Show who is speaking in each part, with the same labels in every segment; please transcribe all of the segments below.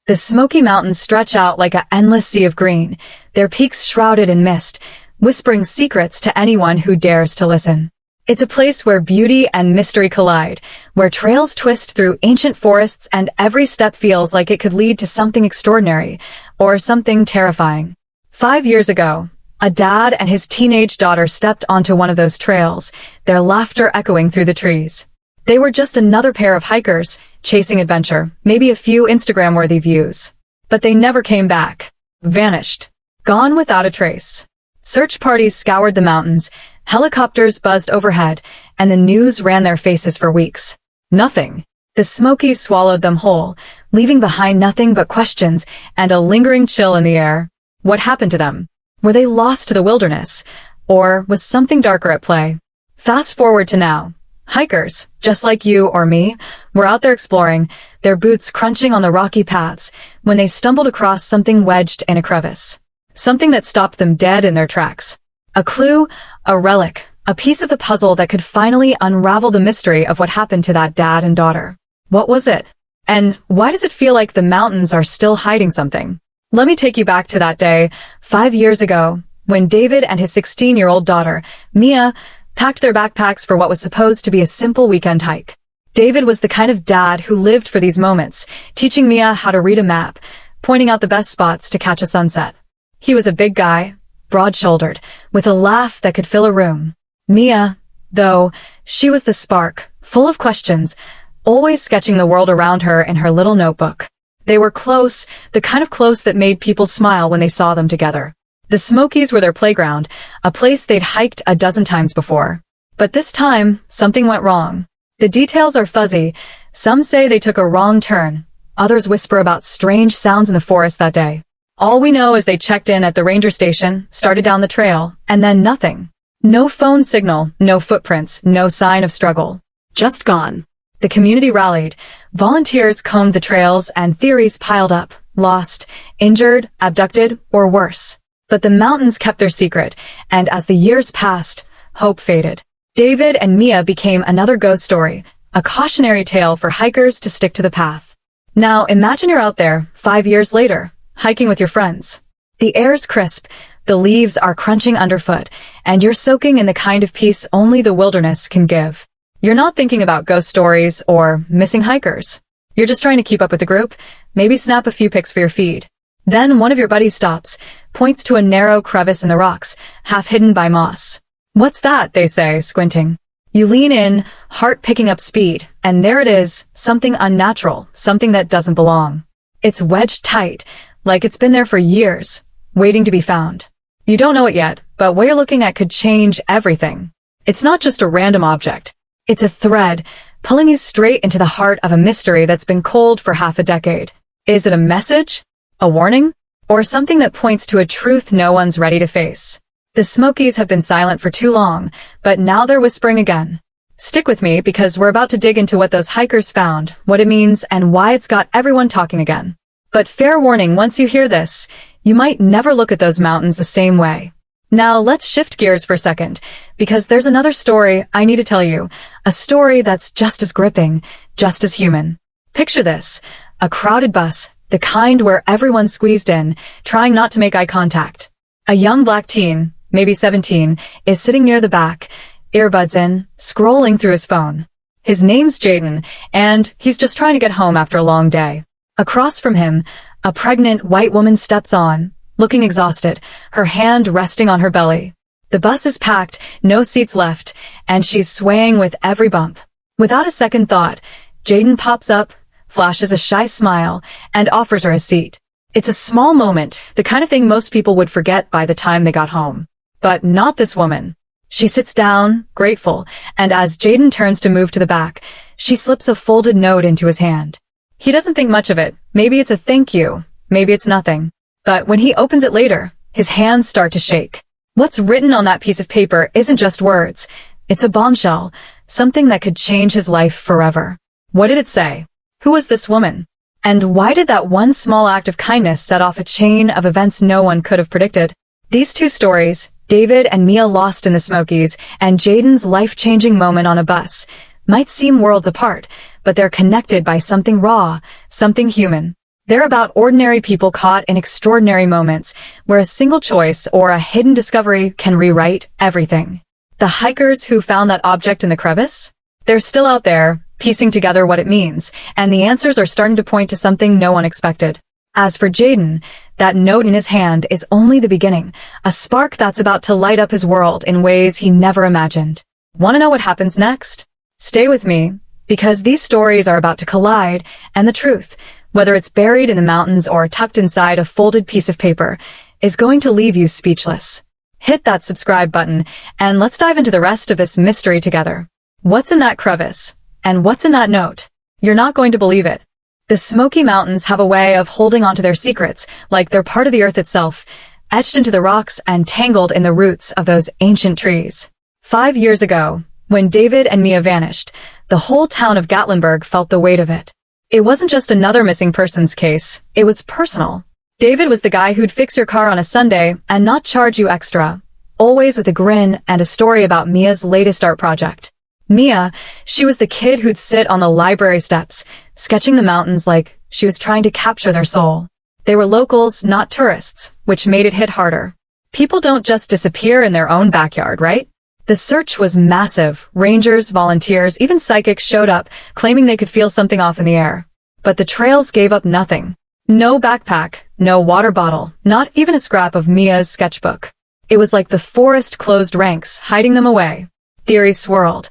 Speaker 1: The Smoky Mountains stretch out like an endless sea of green, their peaks shrouded in mist, whispering secrets to anyone who dares to listen. It's a place where beauty and mystery collide, where trails twist through ancient forests and every step feels like it could lead to something extraordinary, or something terrifying. 5 years ago, a dad and his teenage daughter stepped onto one of those trails, their laughter echoing through the trees. They were just another pair of hikers, chasing adventure, maybe a few Instagram-worthy views. But they never came back. Vanished. Gone without a trace. Search parties scoured the mountains, helicopters buzzed overhead, and the news ran their faces for weeks. Nothing. The Smokies swallowed them whole, leaving behind nothing but questions and a lingering chill in the air. What happened to them? Were they lost to the wilderness? Or was something darker at play? Fast forward to now. Hikers, just like you or me, were out there exploring, their boots crunching on the rocky paths, when they stumbled across something wedged in a crevice. Something that stopped them dead in their tracks. A clue, a relic, a piece of the puzzle that could finally unravel the mystery of what happened to that dad and daughter. What was it? And why does it feel like the mountains are still hiding something? Let me take you back to that day, 5 years ago, when David and his 16-year-old daughter, Mia, packed their backpacks for what was supposed to be a simple weekend hike. David was the kind of dad who lived for these moments, teaching Mia how to read a map, pointing out the best spots to catch a sunset. He was a big guy, broad-shouldered, with a laugh that could fill a room. Mia, though, she was the spark, full of questions, always sketching the world around her in her little notebook. They were close, the kind of close that made people smile when they saw them together. The Smokies were their playground, a place they'd hiked a dozen times before. But this time, something went wrong. The details are fuzzy. Some say they took a wrong turn. Others whisper about strange sounds in the forest that day. All we know is they checked in at the ranger station, started down the trail, and then nothing. No phone signal, no footprints, no sign of struggle. Just gone. The community rallied. Volunteers combed the trails and theories piled up. Lost, injured, abducted, or worse. But the mountains kept their secret, and as the years passed, hope faded. David and Mia became another ghost story, a cautionary tale for hikers to stick to the path. Now imagine you're out there, 5 years later, hiking with your friends. The air's crisp, the leaves are crunching underfoot, and you're soaking in the kind of peace only the wilderness can give. You're not thinking about ghost stories or missing hikers. You're just trying to keep up with the group, maybe snap a few pics for your feed. Then one of your buddies stops, points to a narrow crevice in the rocks, half hidden by moss. "What's that?" they say, squinting. You lean in, heart picking up speed, and there it is, something unnatural, something that doesn't belong. It's wedged tight, like it's been there for years, waiting to be found. You don't know it yet, but what you're looking at could change everything. It's not just a random object. It's a thread, pulling you straight into the heart of a mystery that's been cold for half a decade. Is it a message? A warning? Or something that points to a truth no one's ready to face? The Smokies have been silent for too long, but now they're whispering again. Stick with me because we're about to dig into what those hikers found, what it means, and why it's got everyone talking again. But fair warning, once you hear this, you might never look at those mountains the same way. Now let's shift gears for a second, because there's another story I need to tell you, a story that's just as gripping, just as human. Picture this, a crowded bus, the kind where everyone's squeezed in, trying not to make eye contact. A young black teen, maybe 17, is sitting near the back, earbuds in, scrolling through his phone. His name's Jaden, and he's just trying to get home after a long day. Across from him, a pregnant white woman steps on, looking exhausted, her hand resting on her belly. The bus is packed, no seats left, and she's swaying with every bump. Without a second thought, Jaden pops up, flashes a shy smile, and offers her a seat. It's a small moment, the kind of thing most people would forget by the time they got home. But not this woman. She sits down, grateful, and as Jaden turns to move to the back, she slips a folded note into his hand. He doesn't think much of it. Maybe it's a thank you, maybe it's nothing. But when he opens it later, his hands start to shake. What's written on that piece of paper isn't just words. It's a bombshell, something that could change his life forever. What did it say? Who was this woman? And why did that one small act of kindness set off a chain of events no one could have predicted? These two stories, David and Mia lost in the Smokies, and Jaden's life-changing moment on a bus, might seem worlds apart, but they're connected by something raw, something human. They're about ordinary people caught in extraordinary moments, where a single choice or a hidden discovery can rewrite everything. The hikers who found that object in the crevice? They're still out there, piecing together what it means, and the answers are starting to point to something no one expected. As for Jaden, that note in his hand is only the beginning, a spark that's about to light up his world in ways he never imagined. Want to know what happens next? Stay with me, because these stories are about to collide, and the truth, whether it's buried in the mountains or tucked inside a folded piece of paper, is going to leave you speechless. Hit that subscribe button, and let's dive into the rest of this mystery together. What's in that crevice? And what's in that note? You're not going to believe it. The Smoky Mountains have a way of holding onto their secrets, like they're part of the earth itself, etched into the rocks and tangled in the roots of those ancient trees. 5 years ago, when David and Mia vanished, the whole town of Gatlinburg felt the weight of it. It wasn't just another missing persons case, it was personal. David was the guy who'd fix your car on a Sunday and not charge you extra, always with a grin and a story about Mia's latest art project. Mia, she was the kid who'd sit on the library steps, sketching the mountains like she was trying to capture their soul. They were locals, not tourists, which made it hit harder. People don't just disappear in their own backyard, right? The search was massive. Rangers, volunteers, even psychics showed up, claiming they could feel something off in the air. But the trails gave up nothing. No backpack, no water bottle, not even a scrap of Mia's sketchbook. It was like the forest closed ranks, hiding them away. Theories swirled.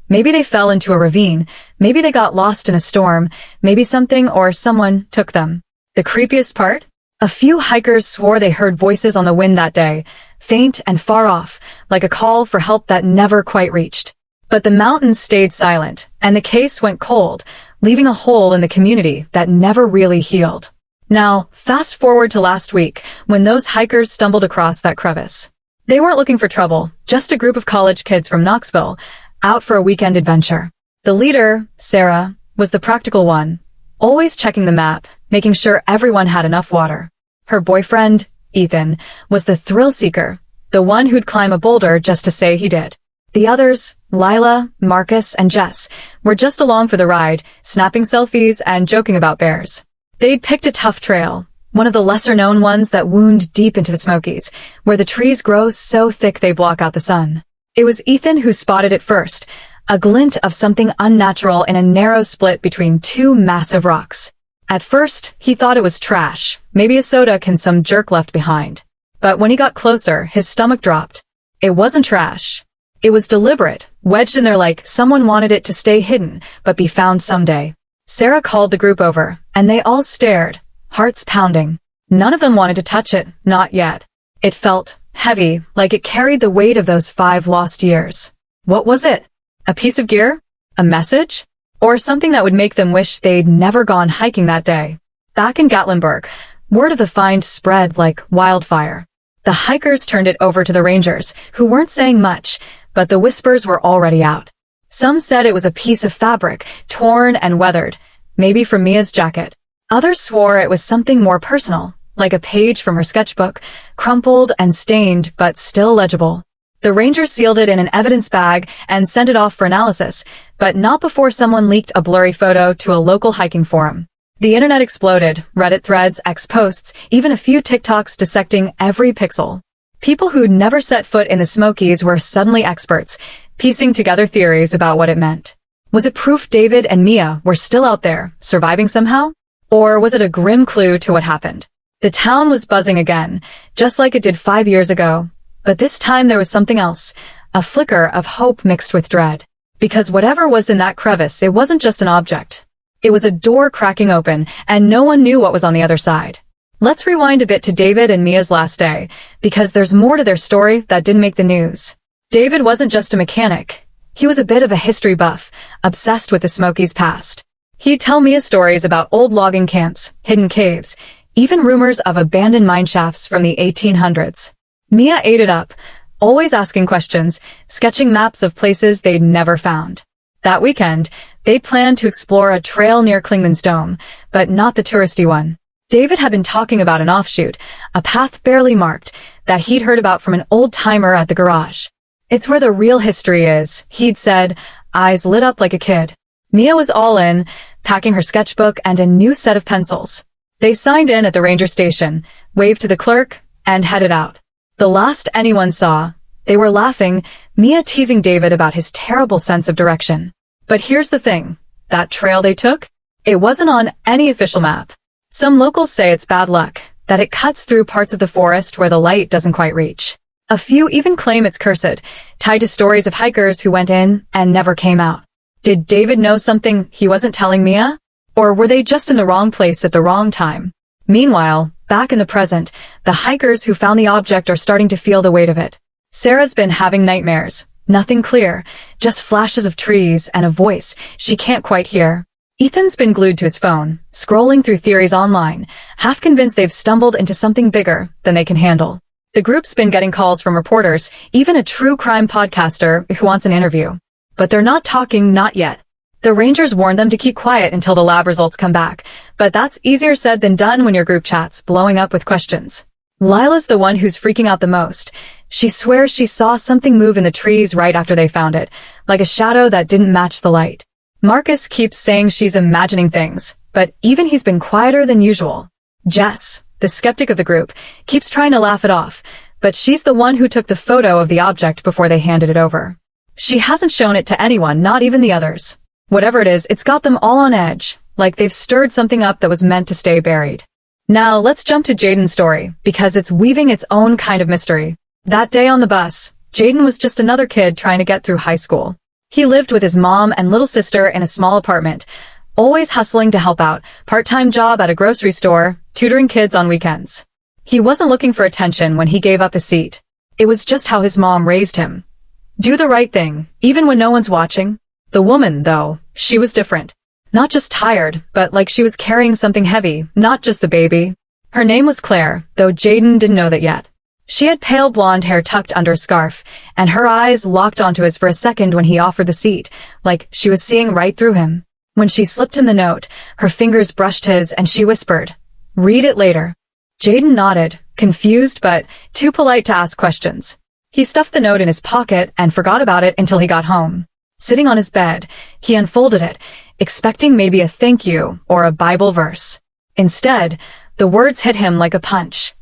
Speaker 1: Maybe they fell into a ravine, maybe they got lost in a storm, maybe something or someone took them. The creepiest part? A few hikers swore they heard voices on the wind that day, faint and far off, like a call for help that never quite reached. But the mountains stayed silent, and the case went cold, leaving a hole in the community that never really healed. Now, fast forward to last week, when those hikers stumbled across that crevice. They weren't looking for trouble, just a group of college kids from Knoxville, out for a weekend adventure. The leader, Sarah, was the practical one, always checking the map, making sure everyone had enough water. Her boyfriend, Ethan, was the thrill seeker, the one who'd climb a boulder just to say he did. The others, Lila, Marcus, and Jess, were just along for the ride, snapping selfies and joking about bears. They'd picked a tough trail, one of the lesser-known ones that wound deep into the Smokies, where the trees grow so thick they block out the sun. It was Ethan who spotted it first, a glint of something unnatural in a narrow split between two massive rocks. At first, he thought it was trash, maybe a soda can some jerk left behind. But when he got closer, his stomach dropped. It wasn't trash. It was deliberate, wedged in there like someone wanted it to stay hidden, but be found someday. Sarah called the group over, and they all stared, hearts pounding. None of them wanted to touch it, not yet. It felt heavy, like it carried the weight of those 5 lost years. What was it? A piece of gear? A message? Or something that would make them wish they'd never gone hiking that day? Back in Gatlinburg, word of the find spread like wildfire. The hikers turned it over to the rangers, who weren't saying much, but the whispers were already out. Some said it was a piece of fabric, torn and weathered, maybe from Mia's jacket. Others swore it was something more personal, like a page from her sketchbook, crumpled and stained but still legible. The rangers sealed it in an evidence bag and sent it off for analysis, but not before someone leaked a blurry photo to a local hiking forum. The internet exploded, Reddit threads, X posts, even a few TikToks dissecting every pixel. People who'd never set foot in the Smokies were suddenly experts, piecing together theories about what it meant. Was it proof David and Mia were still out there, surviving somehow? Or was it a grim clue to what happened? The town was buzzing again, just like it did 5 years ago. But this time there was something else, a flicker of hope mixed with dread. Because whatever was in that crevice, it wasn't just an object. It was a door cracking open, and no one knew what was on the other side. Let's rewind a bit to David and Mia's last day, because there's more to their story that didn't make the news. David wasn't just a mechanic. He was a bit of a history buff, obsessed with the Smokies' past. He'd tell Mia stories about old logging camps, hidden caves, even rumors of abandoned mine shafts from the 1800s. Mia ate it up, always asking questions, sketching maps of places they'd never found. That weekend, they planned to explore a trail near Klingman's Dome, but not the touristy one. David had been talking about an offshoot, a path barely marked, that he'd heard about from an old-timer at the garage. It's where the real history is, he'd said, eyes lit up like a kid. Mia was all in, packing her sketchbook and a new set of pencils. They signed in at the ranger station, waved to the clerk, and headed out. The last anyone saw, they were laughing, Mia teasing David about his terrible sense of direction. But here's the thing, that trail they took? It wasn't on any official map. Some locals say it's bad luck, that it cuts through parts of the forest where the light doesn't quite reach. A few even claim it's cursed, tied to stories of hikers who went in and never came out. Did David know something he wasn't telling Mia? Or were they just in the wrong place at the wrong time? Meanwhile, back in the present, the hikers who found the object are starting to feel the weight of it. Sarah's been having nightmares. Nothing clear, just flashes of trees and a voice she can't quite hear. Ethan's been glued to his phone, scrolling through theories online, half convinced they've stumbled into something bigger than they can handle. The group's been getting calls from reporters, even a true crime podcaster who wants an interview. But they're not talking, not yet. The rangers warned them to keep quiet until the lab results come back, but that's easier said than done when your group chat's blowing up with questions. Lila's the one who's freaking out the most. She swears she saw something move in the trees right after they found it, like a shadow that didn't match the light. Marcus keeps saying she's imagining things, but even he's been quieter than usual. Jess, the skeptic of the group, keeps trying to laugh it off, but she's the one who took the photo of the object before they handed it over. She hasn't shown it to anyone, not even the others. Whatever it is, it's got them all on edge, like they've stirred something up that was meant to stay buried. Now, let's jump to Jaden's story, because it's weaving its own kind of mystery. That day on the bus, Jaden was just another kid trying to get through high school. He lived with his mom and little sister in a small apartment, always hustling to help out, part-time job at a grocery store, tutoring kids on weekends. He wasn't looking for attention when he gave up his seat. It was just how his mom raised him. Do the right thing, even when no one's watching. The woman, though, she was different. Not just tired, but like she was carrying something heavy, not just the baby. Her name was Claire, though Jaden didn't know that yet. She had pale blonde hair tucked under a scarf, and her eyes locked onto his for a second when he offered the seat, like she was seeing right through him. When she slipped him the note, her fingers brushed his and she whispered, "Read it later." Jaden nodded, confused but too polite to ask questions. He stuffed the note in his pocket and forgot about it until he got home. Sitting on his bed, he unfolded it, expecting maybe a thank you or a Bible verse. Instead, the words hit him like a punch.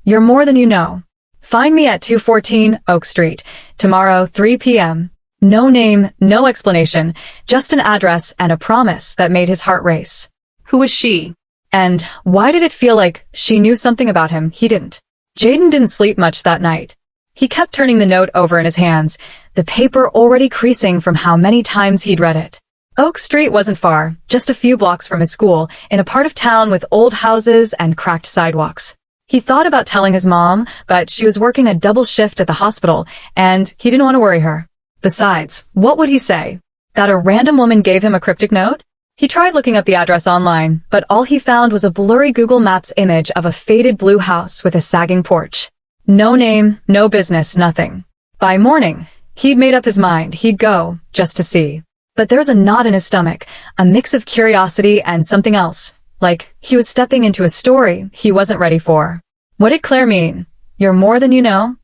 Speaker 1: "You're more than you know. Find me at 214 Oak Street, tomorrow 3 p.m. No name, no explanation, just an address and a promise that made his heart race. Who was she? And why did it feel like she knew something about him he didn't? Jaden didn't sleep much that night. He kept turning the note over in his hands, the paper already creasing from how many times he'd read it. Oak Street wasn't far, just a few blocks from his school, in a part of town with old houses and cracked sidewalks. He thought about telling his mom, but she was working a double shift at the hospital, and he didn't want to worry her. Besides, what would he say? That a random woman gave him a cryptic note? He tried looking up the address online, but all he found was a blurry Google Maps image of a faded blue house with a sagging porch. No name, no business, nothing. By morning, he'd made up his mind he'd go, just to see. But there was a knot in his stomach, a mix of curiosity and something else, like he was stepping into a story he wasn't ready for. What did Claire mean? You're more than you know?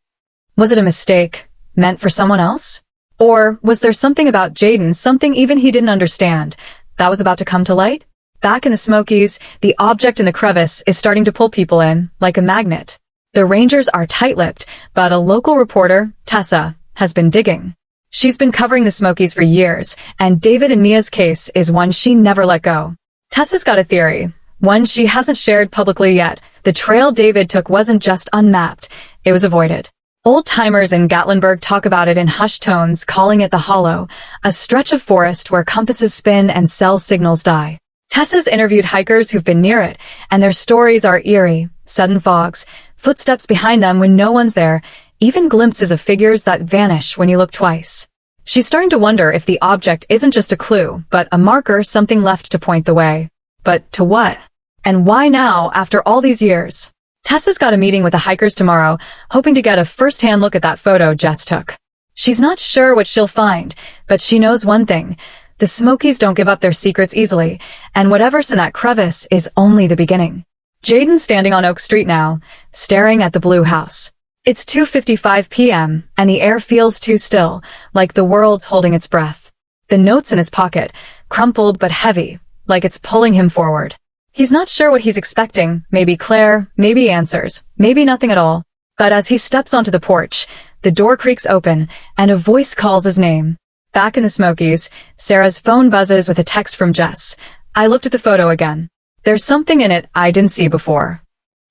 Speaker 1: Was it a mistake, meant for someone else? Or was there something about Jaden, something even he didn't understand, that was about to come to light? Back in the Smokies, the object in the crevice is starting to pull people in, like a magnet. The rangers are tight-lipped, but a local reporter, Tessa, has been digging. She's been covering the Smokies for years, and David and Mia's case is one she never let go. Tessa's got a theory, one she hasn't shared publicly yet. The trail David took wasn't just unmapped, it was avoided. Old-timers in Gatlinburg talk about it in hushed tones, calling it the Hollow, a stretch of forest where compasses spin and cell signals die. Tessa's interviewed hikers who've been near it, and their stories are eerie, sudden fogs, footsteps behind them when no one's there, even glimpses of figures that vanish when you look twice. She's starting to wonder if the object isn't just a clue, but a marker, something left to point the way. But to what? And why now, after all these years? Tessa's got a meeting with the hikers tomorrow, hoping to get a first-hand look at that photo Jess took. She's not sure what she'll find, but she knows one thing. The Smokies don't give up their secrets easily, and whatever's in that crevice is only the beginning. Jaden's standing on Oak Street now, staring at the blue house. It's 2:55 p.m., and the air feels too still, like the world's holding its breath. The note's in his pocket, crumpled but heavy, like it's pulling him forward. He's not sure what he's expecting, maybe Claire, maybe answers, maybe nothing at all. But as he steps onto the porch, the door creaks open, and a voice calls his name. Back in the Smokies, Sarah's phone buzzes with a text from Jess. I looked at the photo again. There's something in it I didn't see before.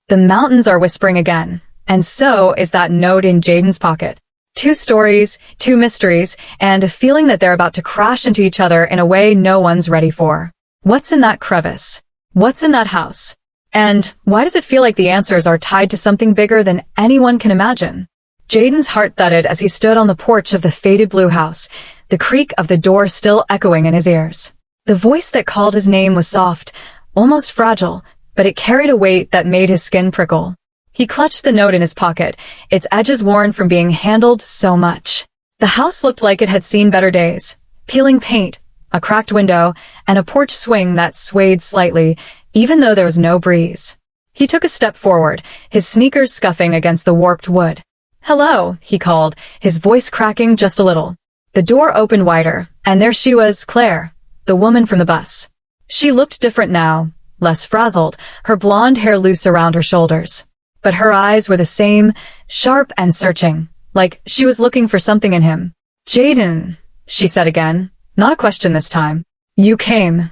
Speaker 1: The mountains are whispering again, and so is that note in Jaden's pocket. 2 stories, 2 mysteries, and a feeling that they're about to crash into each other in a way no one's ready for. What's in that crevice? What's in that house? And why does it feel like the answers are tied to something bigger than anyone can imagine? Jaden's heart thudded as he stood on the porch of the faded blue house, the creak of the door still echoing in his ears. The voice that called his name was soft, almost fragile, but it carried a weight that made his skin prickle. He clutched the note in his pocket, its edges worn from being handled so much. The house looked like it had seen better days. Peeling paint, a cracked window, and a porch swing that swayed slightly, even though there was no breeze. He took a step forward, his sneakers scuffing against the warped wood. Hello, he called, his voice cracking just a little. The door opened wider, and there she was, Claire, the woman from the bus. She looked different now, less frazzled, her blonde hair loose around her shoulders. But her eyes were the same, sharp and searching, like she was looking for something in him. Jaden, she said again, not a question this time. You came.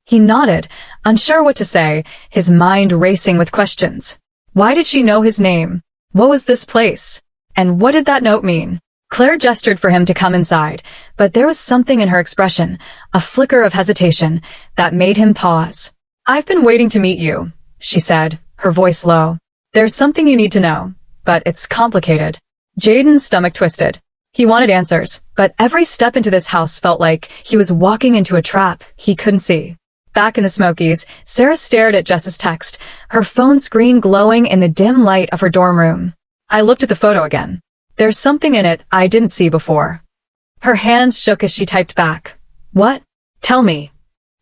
Speaker 1: He nodded, unsure what to say, his mind racing with questions. Why did she know his name? What was this place? And what did that note mean? Claire gestured for him to come inside, but there was something in her expression, a flicker of hesitation, that made him pause. I've been waiting to meet you, she said, her voice low. There's something you need to know, but it's complicated. Jaden's stomach twisted. He wanted answers, but every step into this house felt like he was walking into a trap he couldn't see. Back in the Smokies, Sarah stared at Jess's text, her phone screen glowing in the dim light of her dorm room. I looked at the photo again. There's something in it I didn't see before. Her hands shook as she typed back. What? Tell me.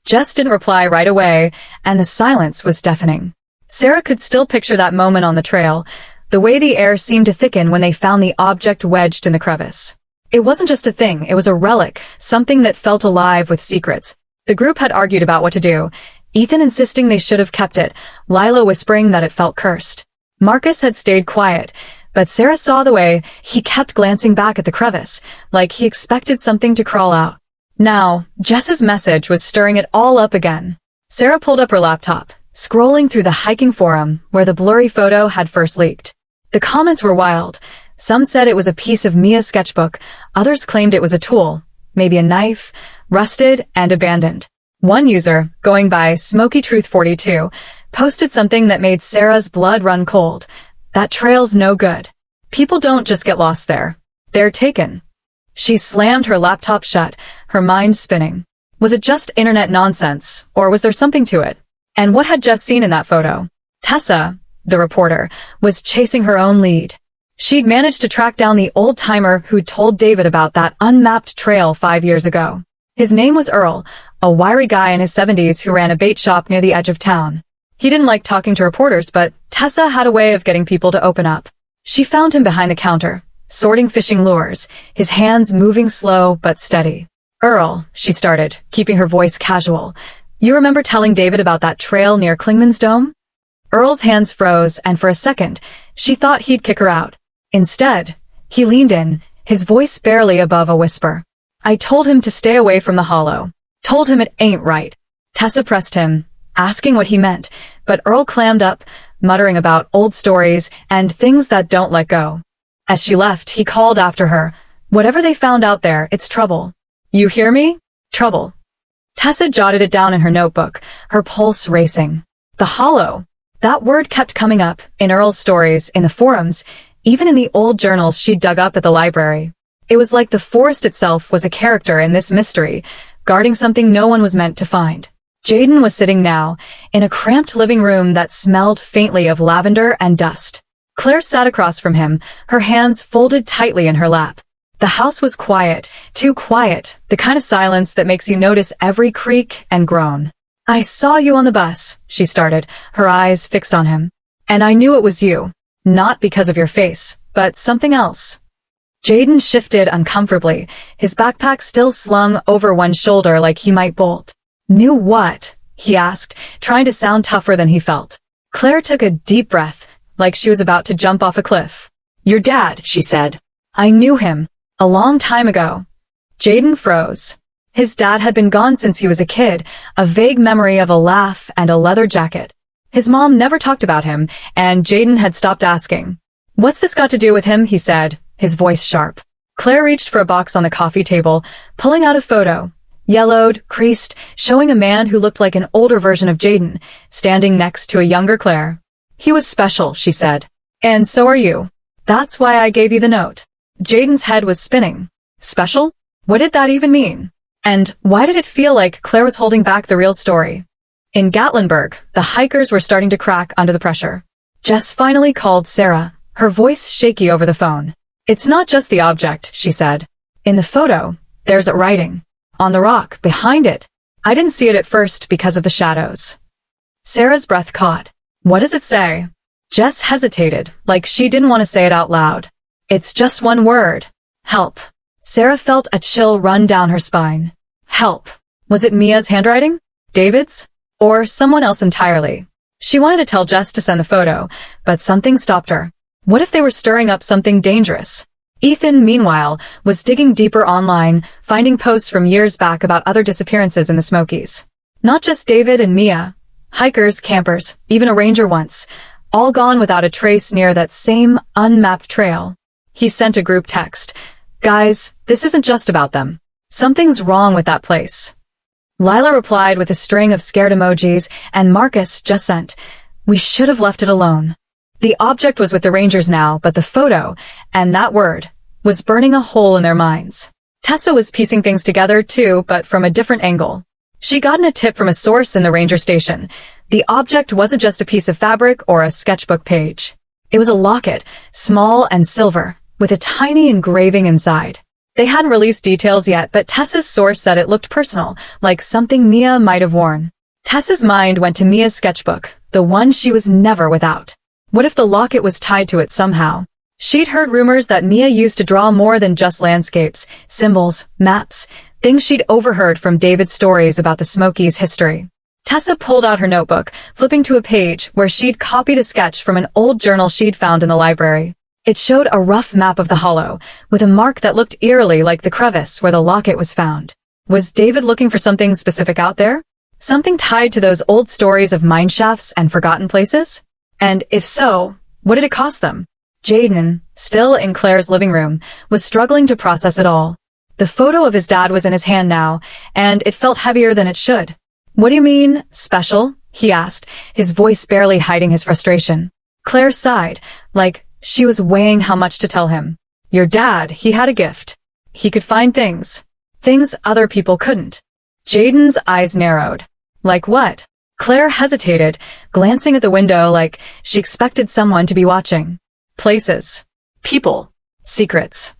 Speaker 1: Jess didn't reply right away, and the silence was deafening. Sarah could still picture that moment on the trail, the way the air seemed to thicken when they found the object wedged in the crevice. It wasn't just a thing, it was a relic, something that felt alive with secrets. The group had argued about what to do, Ethan insisting they should have kept it, Lila whispering that it felt cursed. Marcus had stayed quiet, but Sarah saw the way he kept glancing back at the crevice, like he expected something to crawl out. Now, Jess's message was stirring it all up again. Sarah pulled up her laptop, scrolling through the hiking forum where the blurry photo had first leaked. The comments were wild. Some said it was a piece of Mia's sketchbook, others claimed it was a tool, maybe a knife, rusted and abandoned. One user, going by Smoky Truth 42, posted something that made Sarah's blood run cold. That trail's no good. People don't just get lost there. They're taken. She slammed her laptop shut, her mind spinning. Was it just internet nonsense, or was there something to it? And what had Jess seen in that photo? Tessa, the reporter, was chasing her own lead. She'd managed to track down the old-timer who'd told David about that unmapped trail 5 years ago. His name was Earl, a wiry guy in his 70s who ran a bait shop near the edge of town. He didn't like talking to reporters, but Tessa had a way of getting people to open up. She found him behind the counter, sorting fishing lures, his hands moving slow but steady. Earl, she started, keeping her voice casual. You remember telling David about that trail near Klingman's Dome? Earl's hands froze, and for a second, she thought he'd kick her out. Instead, he leaned in, his voice barely above a whisper. I told him to stay away from the hollow. Told him it ain't right. Tessa pressed him, asking what he meant, but Earl clammed up, muttering about old stories and things that don't let go. As she left, he called after her. Whatever they found out there, it's trouble. You hear me? Trouble. Tessa jotted it down in her notebook, her pulse racing. The hollow. That word kept coming up, in Earl's stories, in the forums, even in the old journals she'd dug up at the library. It was like the forest itself was a character in this mystery, guarding something no one was meant to find. Jaden was sitting now, in a cramped living room that smelled faintly of lavender and dust. Claire sat across from him, her hands folded tightly in her lap. The house was quiet, too quiet, the kind of silence that makes you notice every creak and groan. I saw you on the bus, she started, her eyes fixed on him. And I knew it was you. Not because of your face, but something else. Jaden shifted uncomfortably, his backpack still slung over one shoulder like he might bolt. Knew what? he asked, trying to sound tougher than he felt. Claire took a deep breath, like she was about to jump off a cliff. Your dad, she said. I knew him. A long time ago. Jaden froze. His dad had been gone since he was a kid, a vague memory of a laugh and a leather jacket. His mom never talked about him, and Jaden had stopped asking. What's this got to do with him, he said, his voice sharp. Claire reached for a box on the coffee table, pulling out a photo. Yellowed, creased, showing a man who looked like an older version of Jaden, standing next to a younger Claire. He was special, she said. And so are you. That's why I gave you the note. Jaden's head was spinning. Special? What did that even mean? And why did it feel like Claire was holding back the real story? In Gatlinburg, the hikers were starting to crack under the pressure. Jess finally called Sarah, her voice shaky over the phone. It's not just the object, she said. In the photo, there's writing. On the rock, behind it. I didn't see it at first because of the shadows. Sarah's breath caught. What does it say? Jess hesitated, like she didn't want to say it out loud. It's just one word. Help. Sarah felt a chill run down her spine. Help. Was it Mia's handwriting? David's? Or someone else entirely? She wanted to tell Jess to send the photo, but something stopped her. What if they were stirring up something dangerous? Ethan, meanwhile, was digging deeper online, finding posts from years back about other disappearances in the Smokies. Not just David and Mia. Hikers, campers, even a ranger once. All gone without a trace near that same unmapped trail. He sent a group text. Guys, this isn't just about them. Something's wrong with that place. Lila replied with a string of scared emojis, and Marcus just sent, we should have left it alone. The object was with the Rangers now, but the photo, and that word, was burning a hole in their minds. Tessa was piecing things together too, but from a different angle. She'd gotten a tip from a source in the ranger station. The object wasn't just a piece of fabric or a sketchbook page. It was a locket, small and silver, with a tiny engraving inside. They hadn't released details yet, but Tessa's source said it looked personal, like something Mia might have worn. Tessa's mind went to Mia's sketchbook, the one she was never without. What if the locket was tied to it somehow? She'd heard rumors that Mia used to draw more than just landscapes, symbols, maps, things she'd overheard from David's stories about the Smokies' history. Tessa pulled out her notebook, flipping to a page where she'd copied a sketch from an old journal she'd found in the library. It showed a rough map of the hollow, with a mark that looked eerily like the crevice where the locket was found. Was David looking for something specific out there? Something tied to those old stories of mineshafts and forgotten places? And if so, what did it cost them? Jaden, still in Claire's living room, was struggling to process it all. The photo of his dad was in his hand now, and it felt heavier than it should. What do you mean, special? He asked, his voice barely hiding his frustration. Claire sighed, like she was weighing how much to tell him. Your dad, he had a gift. He could find things. Things other people couldn't. Jaden's eyes narrowed. Like what? Claire hesitated, glancing at the window like she expected someone to be watching. Places. People. Secrets.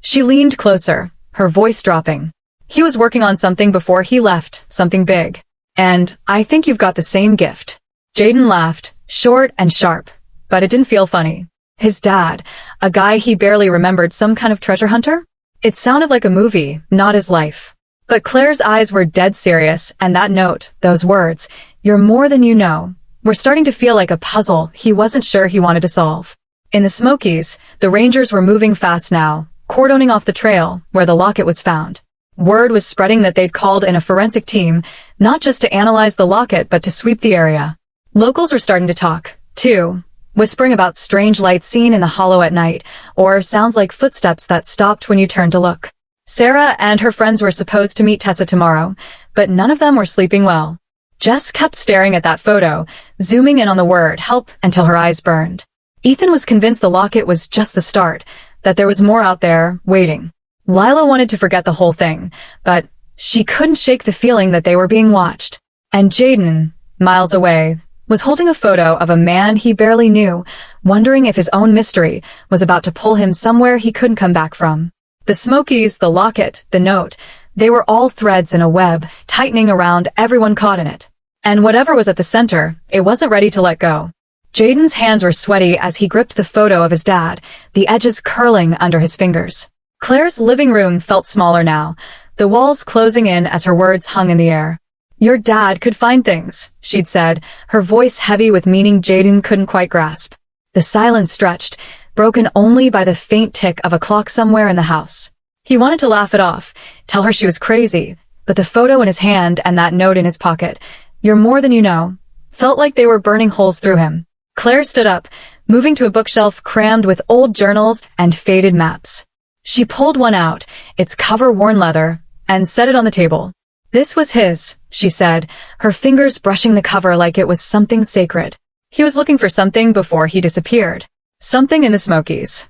Speaker 1: She leaned closer, her voice dropping. He was working on something before he left, something big. And I think you've got the same gift. Jaden laughed, short and sharp, but it didn't feel funny. His dad, a guy he barely remembered, some kind of treasure hunter? It sounded like a movie, not his life. But Claire's eyes were dead serious, and that note, those words, you're more than you know, were starting to feel like a puzzle he wasn't sure he wanted to solve. In the Smokies, the Rangers were moving fast now, cordoning off the trail where the locket was found. Word was spreading that they'd called in a forensic team, not just to analyze the locket but to sweep the area. Locals were starting to talk, too, whispering about strange lights seen in the hollow at night, or sounds like footsteps that stopped when you turned to look. Sarah and her friends were supposed to meet Tessa tomorrow, but none of them were sleeping well. Jess kept staring at that photo, zooming in on the word help until her eyes burned. Ethan was convinced the locket was just the start, that there was more out there, waiting. Lila wanted to forget the whole thing, but she couldn't shake the feeling that they were being watched. And Jaden, miles away, was holding a photo of a man he barely knew, wondering if his own mystery was about to pull him somewhere he couldn't come back from. The Smokies, the locket, the note, they were all threads in a web, tightening around everyone caught in it. And whatever was at the center, it wasn't ready to let go. Jaden's hands were sweaty as he gripped the photo of his dad, the edges curling under his fingers. Claire's living room felt smaller now, the walls closing in as her words hung in the air. Your dad could find things, she'd said, her voice heavy with meaning Jaden couldn't quite grasp. The silence stretched, broken only by the faint tick of a clock somewhere in the house. He wanted to laugh it off, tell her she was crazy, but the photo in his hand and that note in his pocket, "You're more than you know," felt like they were burning holes through him. Claire stood up, moving to a bookshelf crammed with old journals and faded maps. She pulled one out, its cover worn leather, and set it on the table. This was his, she said, her fingers brushing the cover like it was something sacred. He was looking for something before he disappeared. Something in the Smokies.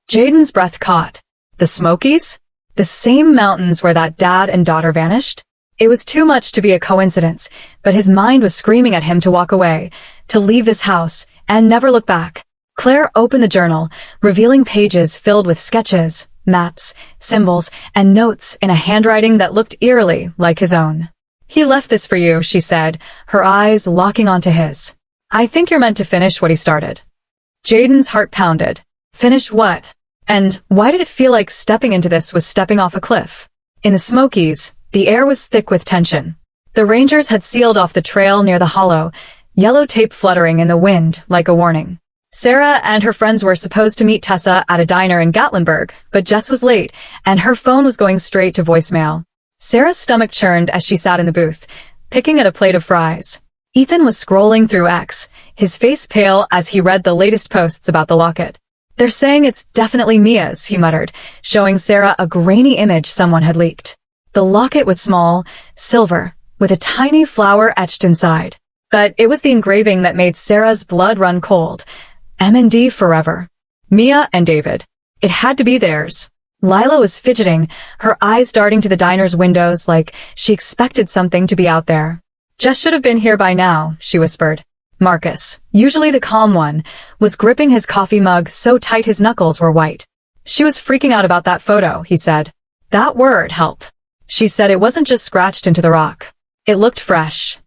Speaker 1: Jaden's breath caught. The Smokies? The same mountains where that dad and daughter vanished? It was too much to be a coincidence, but his mind was screaming at him to walk away, to leave this house, and never look back. Claire opened the journal, revealing pages filled with sketches, maps, symbols, and notes in a handwriting that looked eerily like his own. "He left this for you," she said, her eyes locking onto his. "I think you're meant to finish what he started." Jaden's heart pounded. Finish what? And why did it feel like stepping into this was stepping off a cliff? In the Smokies, the air was thick with tension. The rangers had sealed off the trail near the hollow, yellow tape fluttering in the wind like a warning. Sarah and her friends were supposed to meet Tessa at a diner in Gatlinburg, but Jess was late, and her phone was going straight to voicemail. Sarah's stomach churned as she sat in the booth, picking at a plate of fries. Ethan was scrolling through X, his face pale as he read the latest posts about the locket. "They're saying it's definitely Mia's," he muttered, showing Sarah a grainy image someone had leaked. The locket was small, silver, with a tiny flower etched inside. But it was the engraving that made Sarah's blood run cold. M&D forever. Mia and David. It had to be theirs. Lila was fidgeting, her eyes darting to the diner's windows like she expected something to be out there. "Jess should have been here by now," she whispered. Marcus, usually the calm one, was gripping his coffee mug so tight his knuckles were white. "She was freaking out about that photo," he said. "That word, help." She said it wasn't just scratched into the rock. It looked fresh.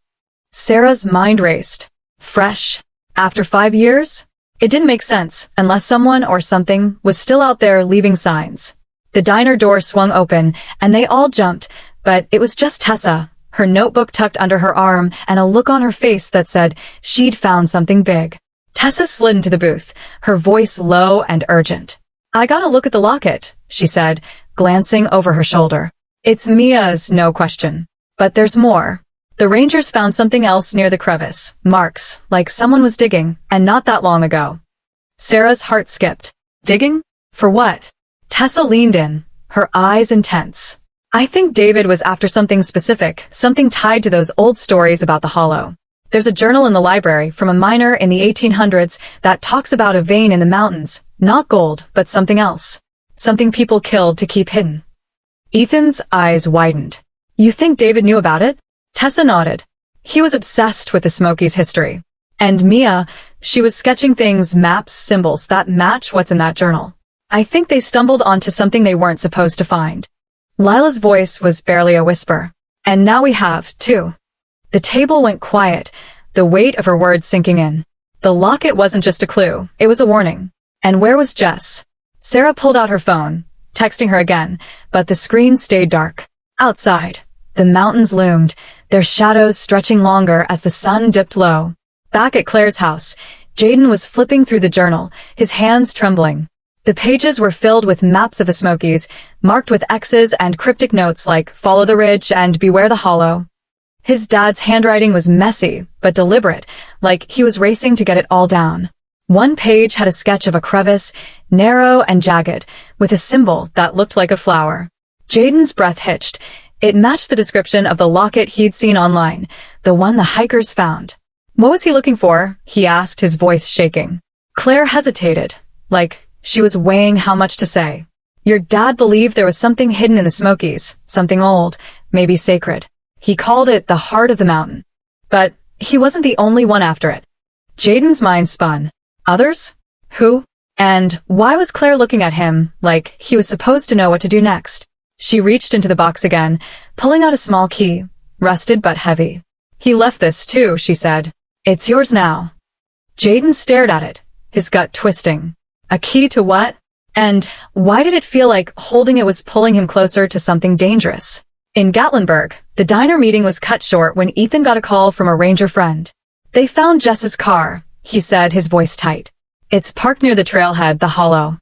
Speaker 1: Sarah's mind raced. Fresh? After 5 years? It didn't make sense, unless someone or something was still out there leaving signs. The diner door swung open, and they all jumped, but it was just Tessa, her notebook tucked under her arm and a look on her face that said she'd found something big. Tessa slid into the booth, her voice low and urgent. "I gotta look at the locket," she said, glancing over her shoulder. "It's Mia's, no question. But there's more. The rangers found something else near the crevice, marks, like someone was digging, and not that long ago." Sarah's heart skipped. Digging? For what? Tessa leaned in, her eyes intense. "I think David was after something specific, something tied to those old stories about the hollow. There's a journal in the library from a miner in the 1800s that talks about a vein in the mountains, not gold, but something else. Something people killed to keep hidden." Ethan's eyes widened. "You think David knew about it?" Tessa nodded. He was obsessed with the Smokies' history. And Mia, she was sketching things, maps, symbols that match what's in that journal. "I think they stumbled onto something they weren't supposed to find." Lila's voice was barely a whisper. "And now we have, too." The table went quiet, the weight of her words sinking in. The locket wasn't just a clue, it was a warning. And where was Jess? Sarah pulled out her phone, texting her again, but the screen stayed dark. Outside, the mountains loomed, their shadows stretching longer as the sun dipped low. Back at Claire's house, Jaden was flipping through the journal, his hands trembling. The pages were filled with maps of the Smokies, marked with X's and cryptic notes like "Follow the ridge" and "Beware the hollow." His dad's handwriting was messy, but deliberate, like he was racing to get it all down. One page had a sketch of a crevice, narrow and jagged, with a symbol that looked like a flower. Jaden's breath hitched. It matched the description of the locket he'd seen online, the one the hikers found. "What was he looking for?" he asked, his voice shaking. Claire hesitated, like she was weighing how much to say. "Your dad believed there was something hidden in the Smokies, something old, maybe sacred. He called it the heart of the mountain. But he wasn't the only one after it." Jaden's mind spun. Others? Who? And why was Claire looking at him like he was supposed to know what to do next? She reached into the box again, pulling out a small key, rusted but heavy. "He left this too," she said. "It's yours now." Jaden stared at it, his gut twisting. A key to what? And why did it feel like holding it was pulling him closer to something dangerous? In Gatlinburg, the diner meeting was cut short when Ethan got a call from a ranger friend. They found Jess's car, he said, his voice tight. It's parked near the trailhead, the hollow.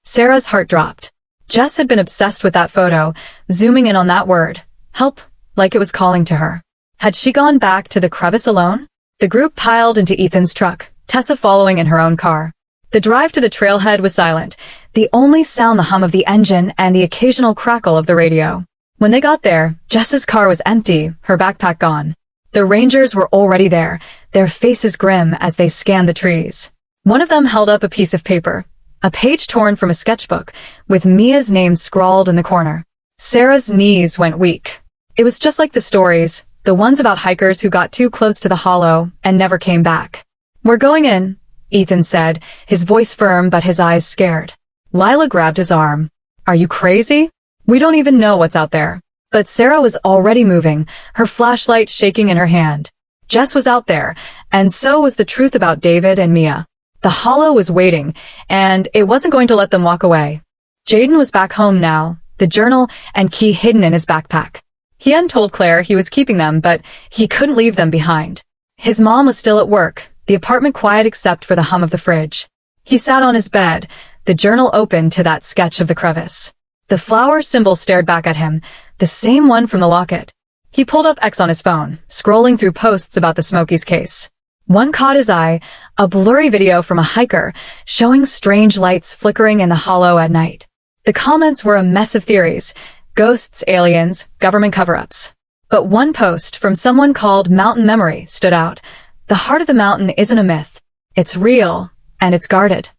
Speaker 1: Sarah's heart dropped. Jess had been obsessed with that photo, zooming in on that word, help, like it was calling to her. Had she gone back to the crevice alone? The group piled into Ethan's truck, Tessa following in her own car. The drive to the trailhead was silent, the only sound the hum of the engine and the occasional crackle of the radio. When they got there, Jess's car was empty, her backpack gone. The rangers were already there, their faces grim as they scanned the trees. One of them held up a piece of paper, a page torn from a sketchbook, with Mia's name scrawled in the corner. Sarah's knees went weak. It was just like the stories, the ones about hikers who got too close to the hollow and never came back. We're going in, Ethan said, his voice firm but his eyes scared. Lila grabbed his arm. Are you crazy? We don't even know what's out there. But Sarah was already moving, her flashlight shaking in her hand. Jess was out there, and so was the truth about David and Mia. The hollow was waiting, and it wasn't going to let them walk away. Jaden was back home now, the journal and key hidden in his backpack. He hadn't told Claire he was keeping them, but he couldn't leave them behind. His mom was still at work, the apartment quiet except for the hum of the fridge. He sat on his bed, the journal open to that sketch of the crevice. The flower symbol stared back at him, the same one from the locket. He pulled up X on his phone, scrolling through posts about the Smokies case. One caught his eye, a blurry video from a hiker, showing strange lights flickering in the hollow at night. The comments were a mess of theories, ghosts, aliens, government cover-ups. But one post from someone called Mountain Memory stood out. The heart of the mountain isn't a myth. It's real, and it's guarded.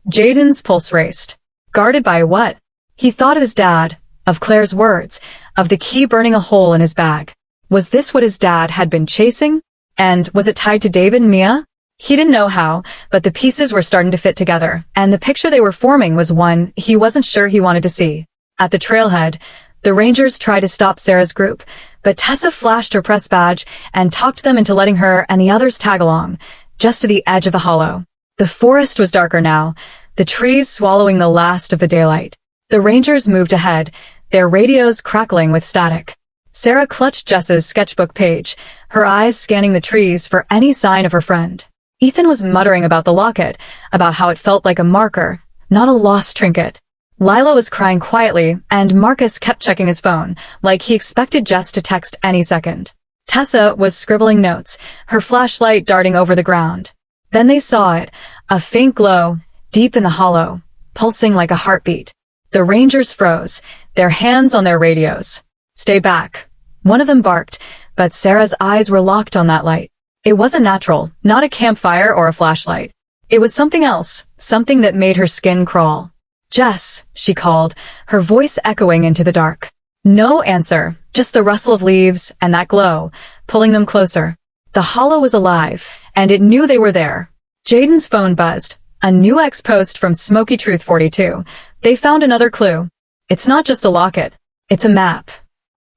Speaker 1: Jaden's pulse raced. Guarded by what? He thought of his dad, of Claire's words, of the key burning a hole in his bag. Was this what his dad had been chasing? And was it tied to David and Mia? He didn't know how, but the pieces were starting to fit together, and the picture they were forming was one he wasn't sure he wanted to see. At the trailhead, the rangers tried to stop Sarah's group, but Tessa flashed her press badge and talked them into letting her and the others tag along, just to the edge of the hollow. The forest was darker now, the trees swallowing the last of the daylight. The rangers moved ahead, their radios crackling with static. Sarah clutched Jess's sketchbook page, her eyes scanning the trees for any sign of her friend. Ethan was muttering about the locket, about how it felt like a marker, not a lost trinket. Lila was crying quietly, and Marcus kept checking his phone, like he expected Jess to text any second. Tessa was scribbling notes, her flashlight darting over the ground. Then they saw it, a faint glow, deep in the hollow, pulsing like a heartbeat. The rangers froze, their hands on their radios. Stay back. One of them barked, but Sarah's eyes were locked on that light. It wasn't natural, not a campfire or a flashlight. It was something else, something that made her skin crawl. Jess, she called, her voice echoing into the dark. No answer, just the rustle of leaves and that glow, pulling them closer. The hollow was alive, and it knew they were there. Jaden's phone buzzed. A new X post from Smoky Truth 42. They found another clue. It's not just a locket. It's a map.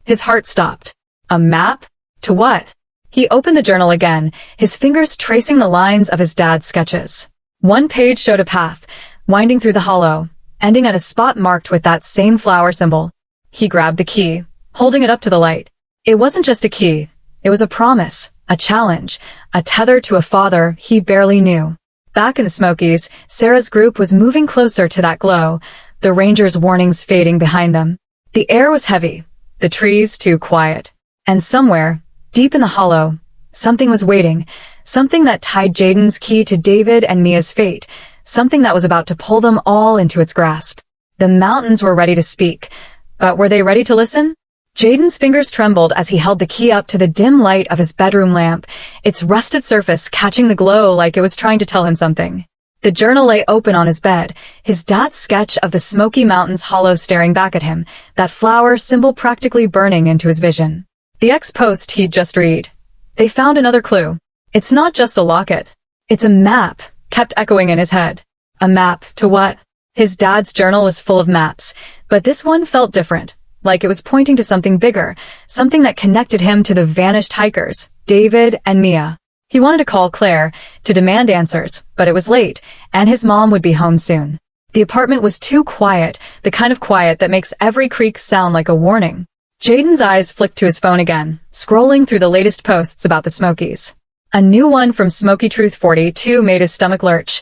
Speaker 1: His heart stopped. A map? To what? He opened the journal again, his fingers tracing the lines of his dad's sketches. One page showed a path, winding through the hollow, ending at a spot marked with that same flower symbol. He grabbed the key, holding it up to the light. It wasn't just a key. It was a promise, a challenge, a tether to a father he barely knew. Back in the Smokies, Sarah's group was moving closer to that glow, the rangers' warnings fading behind them. The air was heavy, the trees too quiet. And somewhere, deep in the hollow, something was waiting, something that tied Jaden's key to David and Mia's fate, something that was about to pull them all into its grasp. The mountains were ready to speak, but were they ready to listen? Jaden's fingers trembled as he held the key up to the dim light of his bedroom lamp, its rusted surface catching the glow like it was trying to tell him something. The journal lay open on his bed, his dad's sketch of the Smoky Mountains hollow staring back at him, that flower symbol practically burning into his vision. The X post he'd just read. They found another clue. It's not just a locket. It's a map, kept echoing in his head. A map to what? His dad's journal was full of maps, but this one felt different. Like it was pointing to something bigger, something that connected him to the vanished hikers, David and Mia. He wanted to call Claire, to demand answers, but it was late, and his mom would be home soon. The apartment was too quiet, the kind of quiet that makes every creak sound like a warning. Jaden's eyes flicked to his phone again, scrolling through the latest posts about the Smokies. A new one from Smoky Truth 42 made his stomach lurch.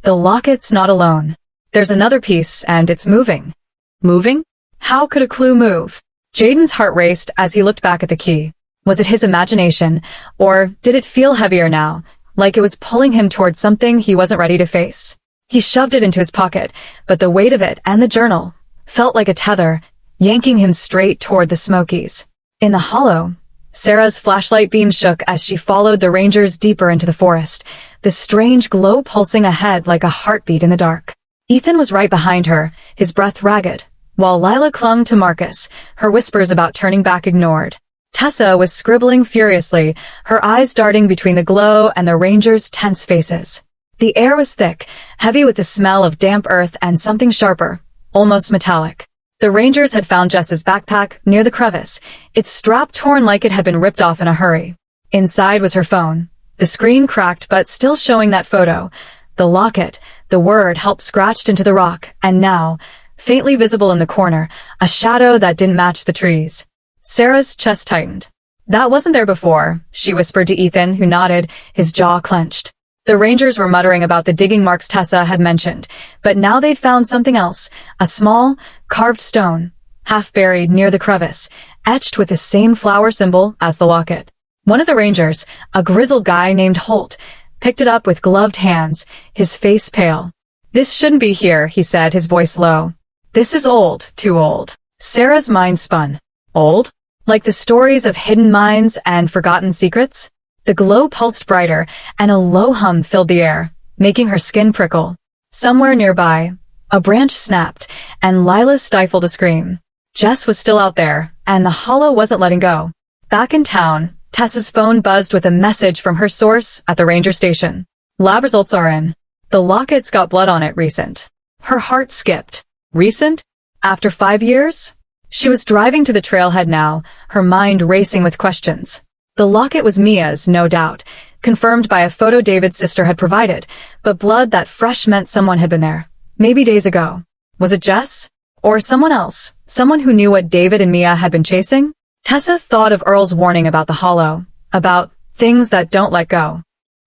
Speaker 1: The locket's not alone. There's another piece, and it's moving. Moving? How could a clue move? Jaden's heart raced as he looked back at the key. Was it his imagination, or did it feel heavier now, like it was pulling him towards something he wasn't ready to face? He shoved it into his pocket, but the weight of it and the journal felt like a tether, yanking him straight toward the Smokies. In the hollow, Sarah's flashlight beam shook as she followed the rangers deeper into the forest, the strange glow pulsing ahead like a heartbeat in the dark. Ethan was right behind her, his breath ragged, while Lila clung to Marcus, her whispers about turning back ignored. Tessa was scribbling furiously, her eyes darting between the glow and the rangers' tense faces. The air was thick, heavy with the smell of damp earth and something sharper, almost metallic. The rangers had found Jess's backpack near the crevice, its strap torn like it had been ripped off in a hurry. Inside was her phone, the screen cracked but still showing that photo. The locket, the word help scratched into the rock, and now, faintly visible in the corner, a shadow that didn't match the trees. Sarah's chest tightened. That wasn't there before, she whispered to Ethan, who nodded, his jaw clenched. The rangers were muttering about the digging marks Tessa had mentioned, but now they'd found something else, a small, carved stone, half buried near the crevice, etched with the same flower symbol as the locket. One of the rangers, a grizzled guy named Holt, picked it up with gloved hands, his face pale. This shouldn't be here, he said, his voice low. This is old, too old. Sarah's mind spun. Old? Like the stories of hidden mines and forgotten secrets? The glow pulsed brighter, and a low hum filled the air, making her skin prickle. Somewhere nearby, a branch snapped, and Lila stifled a scream. Jess was still out there, and the hollow wasn't letting go. Back in town, Tessa's phone buzzed with a message from her source at the ranger station. Lab results are in. The locket's got blood on it, recent. Her heart skipped. Recent? After 5 years? She was driving to the trailhead now, her mind racing with questions. The locket was Mia's, no doubt, confirmed by a photo David's sister had provided, but blood that fresh meant someone had been there. Maybe days ago. Was it Jess? Or someone else? Someone who knew what David and Mia had been chasing? Tessa thought of Earl's warning about the hollow, about things that don't let go.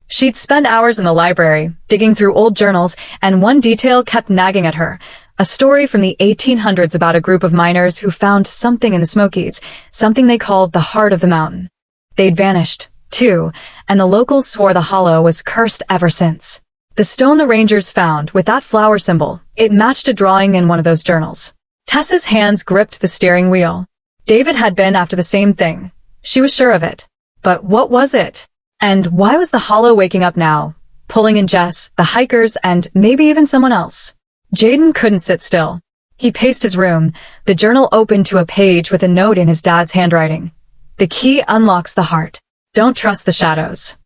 Speaker 1: She'd spent hours in the library, digging through old journals, and one detail kept nagging at her. A story from the 1800s about a group of miners who found something in the Smokies, something they called the heart of the mountain. They'd vanished, too, and the locals swore the hollow was cursed ever since. The stone the rangers found, with that flower symbol, it matched a drawing in one of those journals. Tessa's hands gripped the steering wheel. David had been after the same thing. She was sure of it. But what was it? And why was the hollow waking up now, pulling in Jess, the hikers, and maybe even someone else? Jaden couldn't sit still. He paced his room, the journal open to a page with a note in his dad's handwriting. The key unlocks the heart. Don't trust the shadows.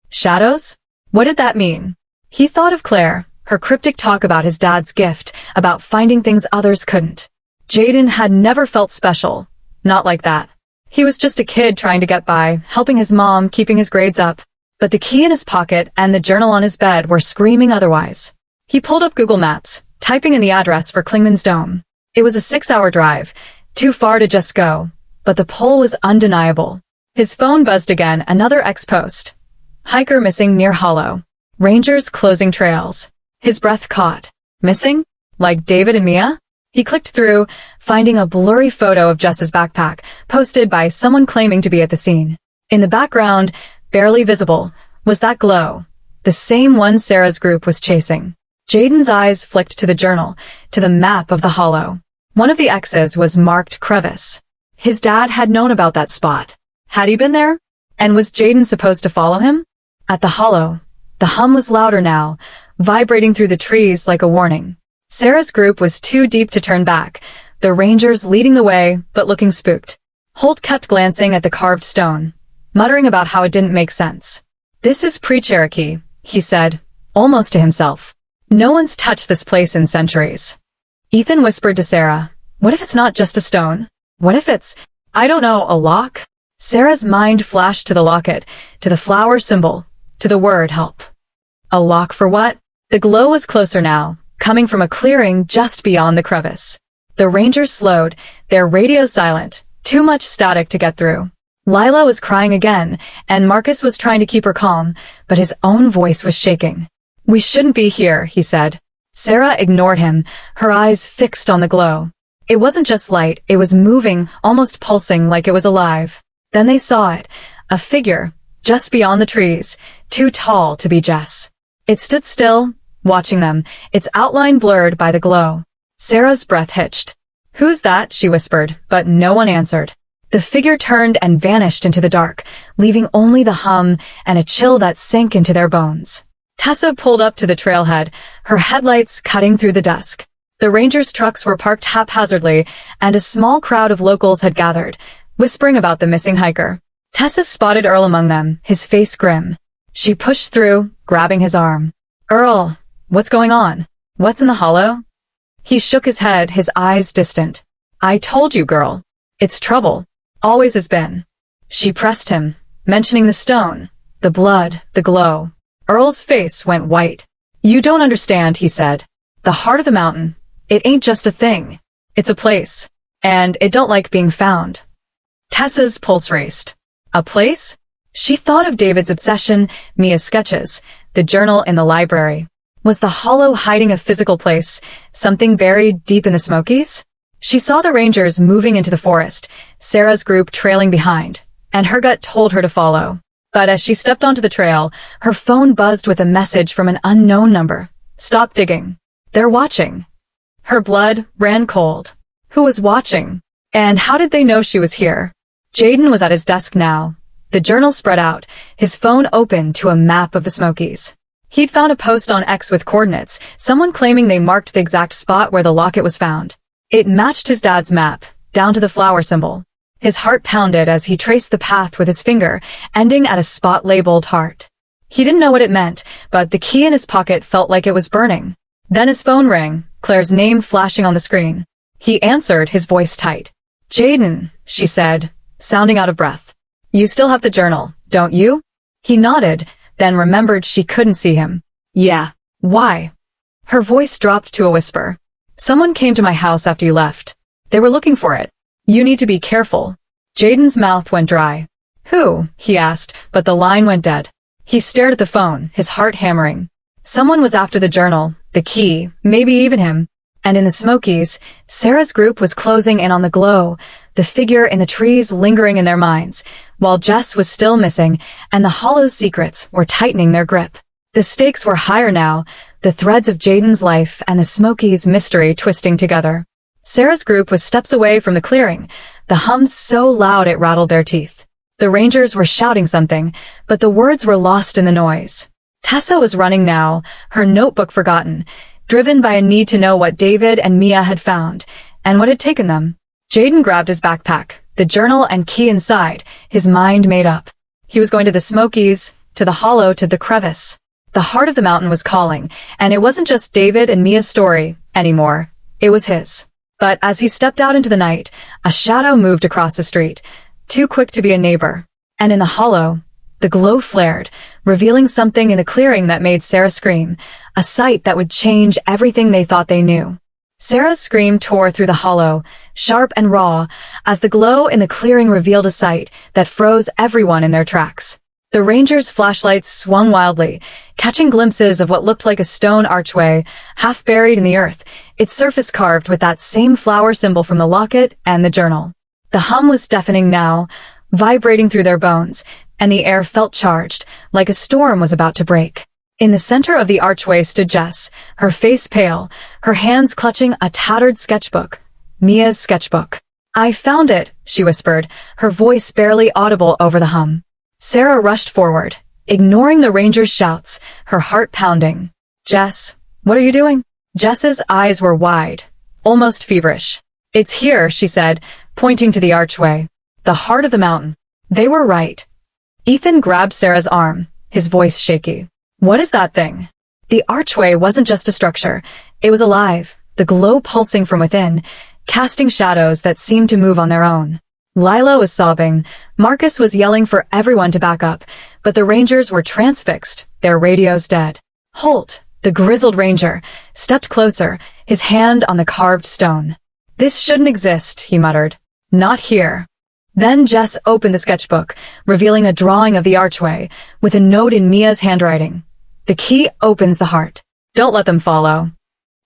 Speaker 1: Shadows? What did that mean? He thought of Claire, her cryptic talk about his dad's gift, about finding things others couldn't. Jaden had never felt special. Not like that. He was just a kid trying to get by, helping his mom, keeping his grades up. But the key in his pocket and the journal on his bed were screaming otherwise. He pulled up Google Maps, typing in the address for Klingman's Dome. It was a 6-hour drive, too far to just go, but the pull was undeniable. His phone buzzed again, another ex-post. Hiker missing near Hollow. Rangers closing trails. His breath caught. Missing? Like David and Mia? He clicked through, finding a blurry photo of Jess's backpack, posted by someone claiming to be at the scene. In the background, barely visible, was that glow, the same one Sarah's group was chasing. Jaden's eyes flicked to the journal, to the map of the hollow. One of the X's was marked crevice. His dad had known about that spot. Had he been there? And was Jaden supposed to follow him? At the hollow, the hum was louder now, vibrating through the trees like a warning. Sarah's group was too deep to turn back, the rangers leading the way, but looking spooked. Holt kept glancing at the carved stone, muttering about how it didn't make sense. This is pre-Cherokee, he said, almost to himself. No one's touched this place in centuries. Ethan whispered to Sarah, what if it's not just a stone? What if it's, I don't know, a lock? Sarah's mind flashed to the locket, to the flower symbol, to the word help. A lock for what? The glow was closer now, coming from a clearing just beyond the crevice. The rangers slowed, their radio silent, Too much static to get through. Lila was crying again, and Marcus was trying to keep her calm, but his own voice was shaking. "We shouldn't be here," he said. Sarah ignored him, her eyes fixed on the glow. It wasn't just light, it was moving, almost pulsing like it was alive. Then they saw it, a figure, just beyond the trees, too tall to be Jess. It stood still, watching them, its outline blurred by the glow. Sarah's breath hitched. "Who's that?" she whispered, but no one answered. The figure turned and vanished into the dark, leaving only the hum and a chill that sank into their bones. Tessa pulled up to the trailhead, her headlights cutting through the dusk. The rangers' trucks were parked haphazardly, and a small crowd of locals had gathered, whispering about the missing hiker. Tessa spotted Earl among them, his face grim. She pushed through, grabbing his arm. "Earl, what's going on? What's in the hollow?" He shook his head, his eyes distant. "I told you, girl. It's trouble. Always has been." She pressed him, mentioning the stone, the blood, the glow. Earl's face went white. "You don't understand," he said. "The heart of the mountain, it ain't just a thing. It's a place. And it don't like being found." Tessa's pulse raced. A place? She thought of David's obsession, Mia's sketches, the journal in the library. Was the hollow hiding a physical place, something buried deep in the Smokies? She saw the rangers moving into the forest, Sarah's group trailing behind, and her gut told her to follow. But as she stepped onto the trail, her phone buzzed with a message from an unknown number. "Stop digging. They're watching." Her blood ran cold. Who was watching? And how did they know she was here? Jaden was at his desk now. The journal spread out, his phone open to a map of the Smokies. He'd found a post on X with coordinates, someone claiming they marked the exact spot where the locket was found. It matched his dad's map, down to the flower symbol. His heart pounded as he traced the path with his finger, ending at a spot labeled heart. He didn't know what it meant, but the key in his pocket felt like it was burning. Then his phone rang, Claire's name flashing on the screen. He answered, his voice tight. "Jaden," she said, sounding out of breath. "You still have the journal, don't you?" He nodded, then remembered she couldn't see him. "Yeah. Why?" Her voice dropped to a whisper. "Someone came to my house after you left. They were looking for it. You need to be careful." Jaden's mouth went dry. "Who?" he asked, but the line went dead. He stared at the phone, his heart hammering. Someone was after the journal, the key, maybe even him. And in the Smokies, Sarah's group was closing in on the glow, the figure in the trees lingering in their minds, while Jess was still missing, and the hollow secrets were tightening their grip. The stakes were higher now, the threads of Jaden's life and the Smokies' mystery twisting together. Sarah's group was steps away from the clearing, the hum so loud it rattled their teeth. The rangers were shouting something, but the words were lost in the noise. Tessa was running now, her notebook forgotten, driven by a need to know what David and Mia had found, and what had taken them. Jaden grabbed his backpack, the journal and key inside, his mind made up. He was going to the Smokies, to the hollow, to the crevice. The heart of the mountain was calling, and it wasn't just David and Mia's story anymore. It was his. But as he stepped out into the night, a shadow moved across the street, too quick to be a neighbor. And in the hollow, the glow flared, revealing something in the clearing that made Sarah scream, a sight that would change everything they thought they knew. Sarah's scream tore through the hollow, sharp and raw, as the glow in the clearing revealed a sight that froze everyone in their tracks. The rangers' flashlights swung wildly, catching glimpses of what looked like a stone archway, half buried in the earth, its surface carved with that same flower symbol from the locket and the journal. The hum was deafening now, vibrating through their bones, and the air felt charged, like a storm was about to break. In the center of the archway stood Jess, her face pale, her hands clutching a tattered sketchbook. Mia's sketchbook. "I found it," she whispered, her voice barely audible over the hum. Sarah rushed forward, ignoring the ranger's shouts, her heart pounding. "Jess, what are you doing?" Jess's eyes were wide, almost feverish. "It's here," she said, pointing to the archway. The heart of the mountain. They were right. Ethan grabbed Sarah's arm, his voice shaky. "What is that thing?" The archway wasn't just a structure. It was alive, the glow pulsing from within, casting shadows that seemed to move on their own. Lila was sobbing. Marcus was yelling for everyone to back up, but the rangers were transfixed, their radios dead. Holt, the grizzled ranger, stepped closer, his hand on the carved stone. "This shouldn't exist," he muttered. "Not here." Then Jess opened the sketchbook, revealing a drawing of the archway, with a note in Mia's handwriting. The key opens the heart. Don't let them follow.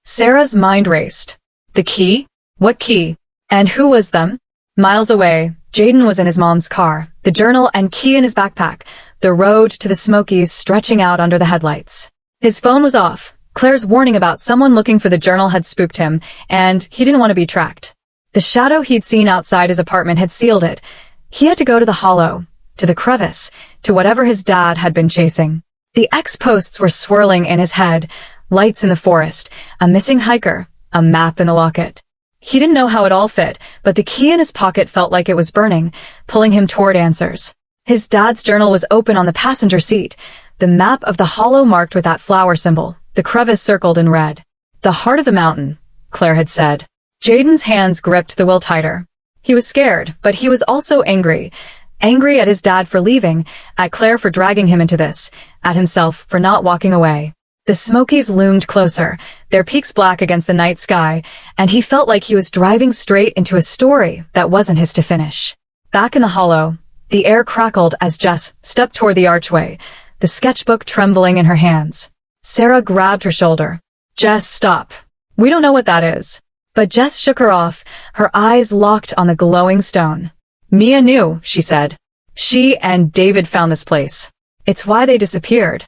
Speaker 1: Sarah's mind raced. The key? What key? And who was them? Miles away, Jaden was in his mom's car, the journal and key in his backpack, the road to the Smokies stretching out under the headlights. His phone was off. Claire's warning about someone looking for the journal had spooked him, and he didn't want to be tracked. The shadow he'd seen outside his apartment had sealed it. He had to go to the hollow, to the crevice, to whatever his dad had been chasing. The X-posts were swirling in his head, lights in the forest, a missing hiker, a map in the locket. He didn't know how it all fit, but the key in his pocket felt like it was burning, pulling him toward answers. His dad's journal was open on the passenger seat, the map of the hollow marked with that flower symbol, the crevice circled in red. The heart of the mountain, Claire had said. Jaden's hands gripped the wheel tighter. He was scared, but he was also angry. Angry at his dad for leaving, at Claire for dragging him into this, at himself for not walking away. The Smokies loomed closer, their peaks black against the night sky, and he felt like he was driving straight into a story that wasn't his to finish. Back in the hollow, the air crackled as Jess stepped toward the archway, the sketchbook trembling in her hands. Sarah grabbed her shoulder. Jess, stop. We don't know what that is. But Jess shook her off, her eyes locked on the glowing stone. Mia knew, she said. She and David found this place. It's why they disappeared.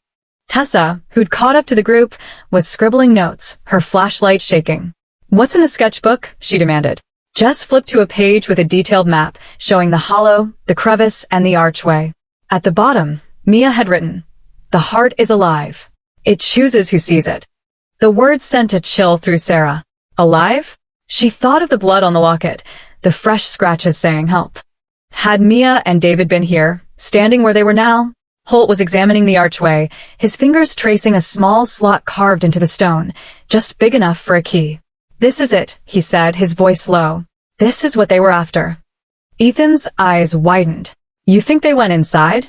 Speaker 1: Tessa, who'd caught up to the group, was scribbling notes, her flashlight shaking. What's in the sketchbook? She demanded. Jess flipped to a page with a detailed map, showing the hollow, the crevice, and the archway. At the bottom, Mia had written, "The heart is alive. It chooses who sees it." The words sent a chill through Sarah. Alive? She thought of the blood on the locket, the fresh scratches saying help. Had Mia and David been here, standing where they were now? Holt was examining the archway, his fingers tracing a small slot carved into the stone, just big enough for a key. This is it, he said, his voice low. This is what they were after. Ethan's eyes widened. You think they went inside?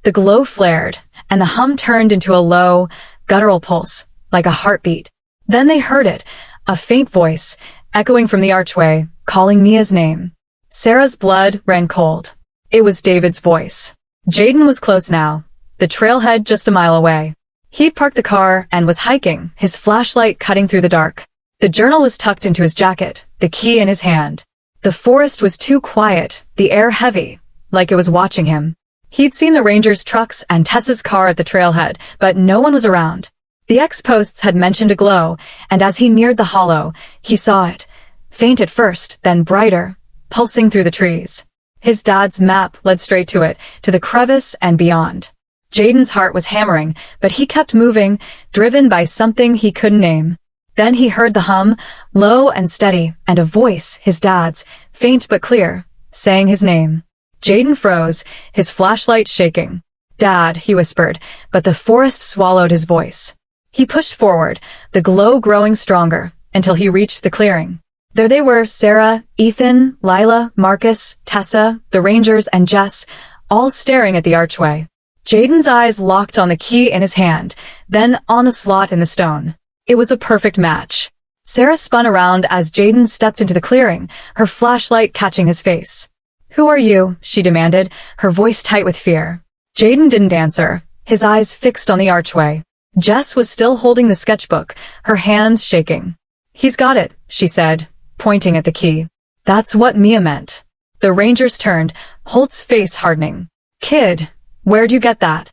Speaker 1: The glow flared, and the hum turned into a low, guttural pulse, like a heartbeat. Then they heard it, a faint voice, echoing from the archway, calling Mia's name. Sarah's blood ran cold. It was David's voice. Jaden was close now, the trailhead just a mile away. He'd parked the car and was hiking, his flashlight cutting through the dark. The journal was tucked into his jacket, the key in his hand. The forest was too quiet, the air heavy, like it was watching him. He'd seen the Rangers' trucks and Tessa's car at the trailhead, but no one was around. The X-posts had mentioned a glow, and as he neared the hollow, he saw it. Faint at first, then brighter, pulsing through the trees. His dad's map led straight to it, to the crevice and beyond. Jaden's heart was hammering, but he kept moving, driven by something he couldn't name. Then he heard the hum, low and steady, and a voice, his dad's, faint but clear, saying his name. Jaden froze, his flashlight shaking. Dad, he whispered, but the forest swallowed his voice. He pushed forward, the glow growing stronger, until he reached the clearing. There they were, Sarah, Ethan, Lila, Marcus, Tessa, the Rangers, and Jess, all staring at the archway. Jaden's eyes locked on the key in his hand, then on the slot in the stone. It was a perfect match. Sarah spun around as Jaden stepped into the clearing, her flashlight catching his face. Who are you? She demanded, her voice tight with fear. Jaden didn't answer, his eyes fixed on the archway. Jess was still holding the sketchbook, her hands shaking. He's got it, she said, pointing at the key. That's what Mia meant. The Rangers turned, Holt's face hardening. Kid, where'd you get that?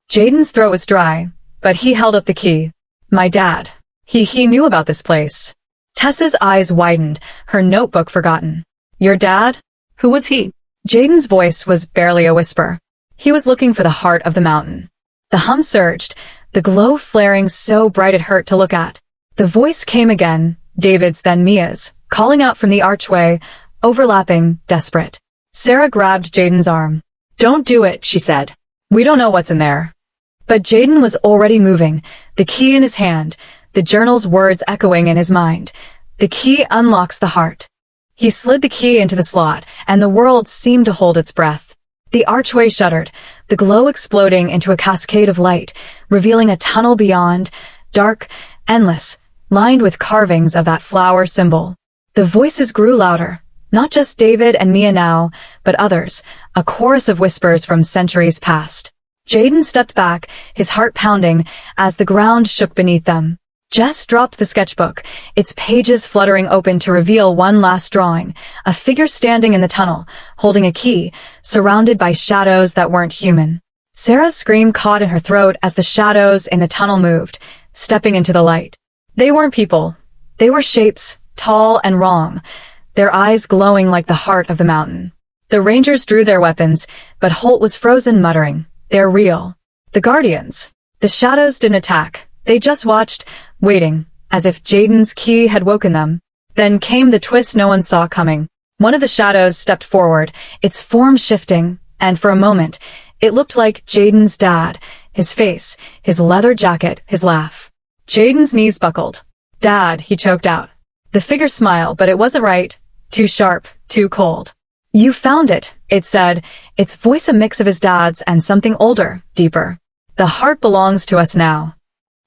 Speaker 1: Jaden's throat was dry, but he held up the key. My dad. He knew about this place. Tessa's eyes widened, her notebook forgotten. Your dad? Who was he? Jaden's voice was barely a whisper. He was looking for the heart of the mountain. The hum surged, the glow flaring so bright it hurt to look at. The voice came again, David's then Mia's, calling out from the archway, overlapping, desperate. Sarah grabbed Jaden's arm. Don't do it, she said. We don't know what's in there. But Jaden was already moving, the key in his hand, the journal's words echoing in his mind. The key unlocks the heart. He slid the key into the slot, and the world seemed to hold its breath. The archway shuddered, the glow exploding into a cascade of light, revealing a tunnel beyond, dark, endless, lined with carvings of that flower symbol. The voices grew louder, Not just David and Mia now, but others, a chorus of whispers from centuries past. Jaden stepped back, his heart pounding, as the ground shook beneath them. Jess dropped the sketchbook, its pages fluttering open to reveal one last drawing, a figure standing in the tunnel, holding a key, surrounded by shadows that weren't human. Sarah's scream caught in her throat as the shadows in the tunnel moved, stepping into the light. They weren't people. They were shapes, tall and wrong, their eyes glowing like the heart of the mountain. The Rangers drew their weapons, but Holt was frozen, muttering, "They're real." The Guardians. The shadows didn't attack. They just watched, waiting, as if Jaden's key had woken them. Then came the twist no one saw coming. One of the shadows stepped forward, its form shifting, and for a moment, it looked like Jaden's dad, his face, his leather jacket, his laugh. Jaden's knees buckled. "Dad," he choked out. The figure smiled, but it wasn't right. Too sharp, too cold. "You found it," it said, its voice a mix of his dad's and something older, deeper. "The heart belongs to us now."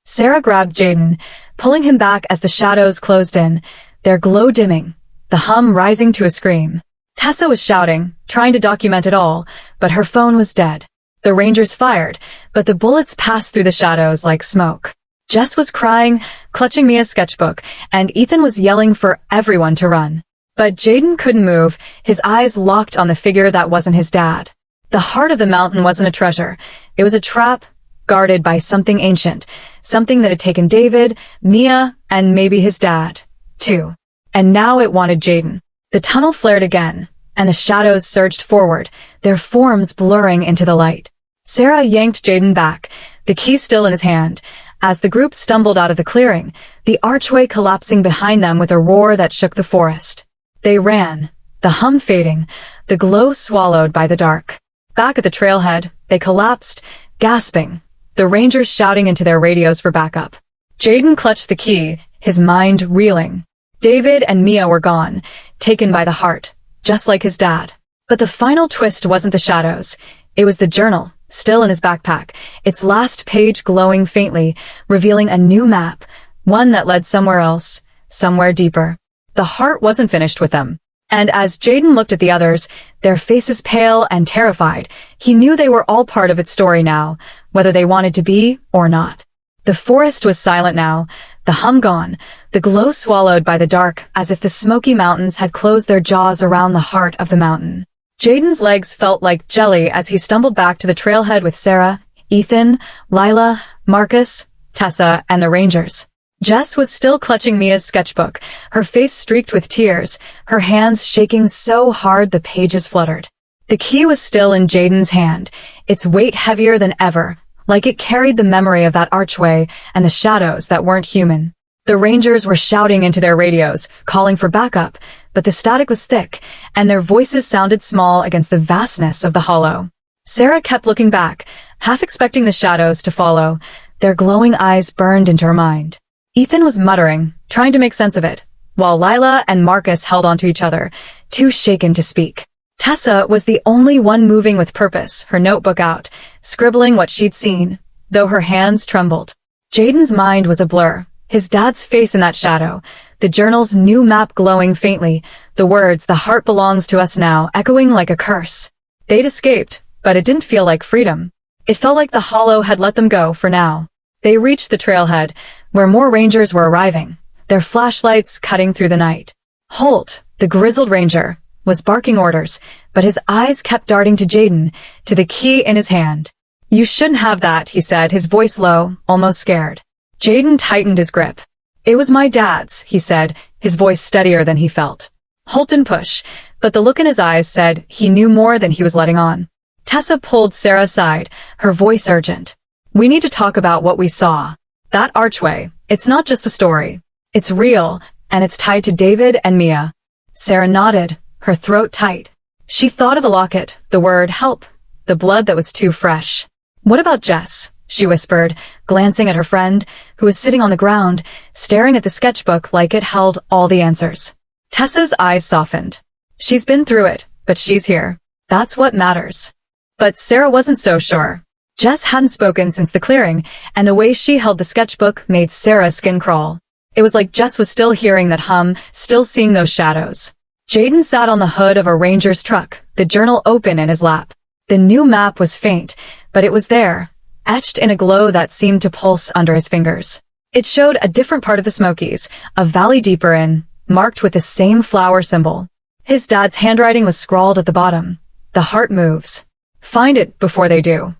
Speaker 1: Sarah grabbed Jaden, pulling him back as the shadows closed in, their glow dimming, the hum rising to a scream. Tessa was shouting, trying to document it all, but her phone was dead. The Rangers fired, but the bullets passed through the shadows like smoke. Jess was crying, clutching Mia's sketchbook, and Ethan was yelling for everyone to run. But Jaden couldn't move, his eyes locked on the figure that wasn't his dad. The heart of the mountain wasn't a treasure. It was a trap, guarded by something ancient, something that had taken David, Mia, and maybe his dad, too. And now it wanted Jaden. The tunnel flared again, and the shadows surged forward, their forms blurring into the light. Sarah yanked Jaden back, the key still in his hand. As the group stumbled out of the clearing, the archway collapsing behind them with a roar that shook the forest. They ran, the hum fading, the glow swallowed by the dark. Back at the trailhead, they collapsed, gasping, the Rangers shouting into their radios for backup. Jaden clutched the key, his mind reeling. David and Mia were gone, taken by the heart, just like his dad. But the final twist wasn't the shadows. It was the journal, still in his backpack, its last page glowing faintly, revealing a new map, one that led somewhere else, somewhere deeper. The heart wasn't finished with them. And as Jaden looked at the others, their faces pale and terrified, he knew they were all part of its story now, whether they wanted to be or not. The forest was silent now, the hum gone, the glow swallowed by the dark, as if the Smoky Mountains had closed their jaws around the heart of the mountain. Jaden's legs felt like jelly as he stumbled back to the trailhead with Sarah, Ethan, Lila, Marcus, Tessa, and the Rangers. Jess was still clutching Mia's sketchbook, her face streaked with tears, her hands shaking so hard the pages fluttered. The key was still in Jaden's hand, its weight heavier than ever, like it carried the memory of that archway and the shadows that weren't human. The Rangers were shouting into their radios, calling for backup, but the static was thick, and their voices sounded small against the vastness of the hollow. Sarah kept looking back, half expecting the shadows to follow. Their glowing eyes burned into her mind. Ethan was muttering, trying to make sense of it, while Lila and Marcus held onto each other, too shaken to speak. Tessa was the only one moving with purpose, her notebook out, scribbling what she'd seen, though her hands trembled. Jaden's mind was a blur, his dad's face in that shadow, the journal's new map glowing faintly, the words, "The heart belongs to us now," echoing like a curse. They'd escaped, but it didn't feel like freedom. It felt like the hollow had let them go for now. They reached the trailhead, where more Rangers were arriving, their flashlights cutting through the night. Holt, the grizzled Ranger, was barking orders, but his eyes kept darting to Jaden, to the key in his hand. "You shouldn't have that," he said, his voice low, almost scared. Jaden tightened his grip. "It was my dad's," he said, his voice steadier than he felt. Holt didn't push, but the look in his eyes said he knew more than he was letting on. Tessa pulled Sarah aside, her voice urgent. "We need to talk about what we saw. That archway, it's not just a story. It's real, and it's tied to David and Mia." Sarah nodded, her throat tight. She thought of the locket, the word help, the blood that was too fresh. "What about Jess?" she whispered, glancing at her friend, who was sitting on the ground, staring at the sketchbook like it held all the answers. Tessa's eyes softened. "She's been through it, but she's here. That's what matters." But Sarah wasn't so sure. Jess hadn't spoken since the clearing, and the way she held the sketchbook made Sarah's skin crawl. It was like Jess was still hearing that hum, still seeing those shadows. Jaden sat on the hood of a ranger's truck, the journal open in his lap. The new map was faint, but it was there, etched in a glow that seemed to pulse under his fingers. It showed a different part of the Smokies, a valley deeper in, marked with the same flower symbol. His dad's handwriting was scrawled at the bottom. The heart moves. Find it before they do.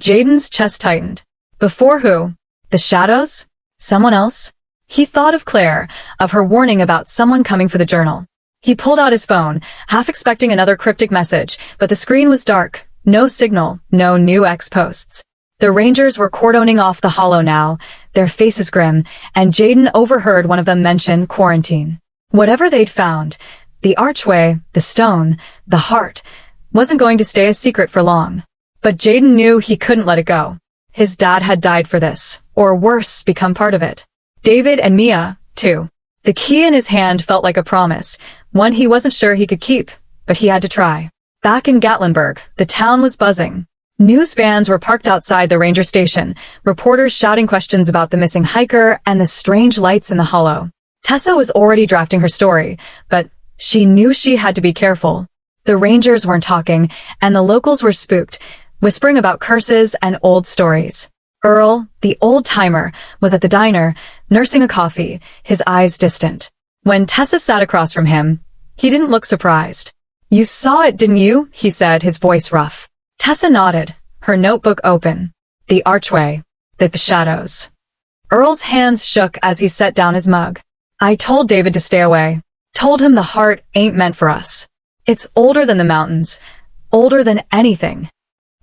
Speaker 1: Jaden's chest tightened. Before who? The shadows? Someone else? He thought of Claire, of her warning about someone coming for the journal. He pulled out his phone, half expecting another cryptic message, but the screen was dark. No signal, no new X-posts. The rangers were cordoning off the hollow now, their faces grim, and Jaden overheard one of them mention quarantine. Whatever they'd found, the archway, the stone, the heart, wasn't going to stay a secret for long. But Jaden knew he couldn't let it go. His dad had died for this, or worse, become part of it. David and Mia, too. The key in his hand felt like a promise, one he wasn't sure he could keep, but he had to try. Back in Gatlinburg, the town was buzzing. News vans were parked outside the ranger station, reporters shouting questions about the missing hiker and the strange lights in the hollow. Tessa was already drafting her story, but she knew she had to be careful. The rangers weren't talking, and the locals were spooked, whispering about curses and old stories. Earl, the old-timer, was at the diner, nursing a coffee, his eyes distant. When Tessa sat across from him, he didn't look surprised. "You saw it, didn't you?" he said, his voice rough. Tessa nodded, her notebook open. The archway. The shadows. Earl's hands shook as he set down his mug. "I told David to stay away. Told him the heart ain't meant for us. It's older than the mountains. Older than anything."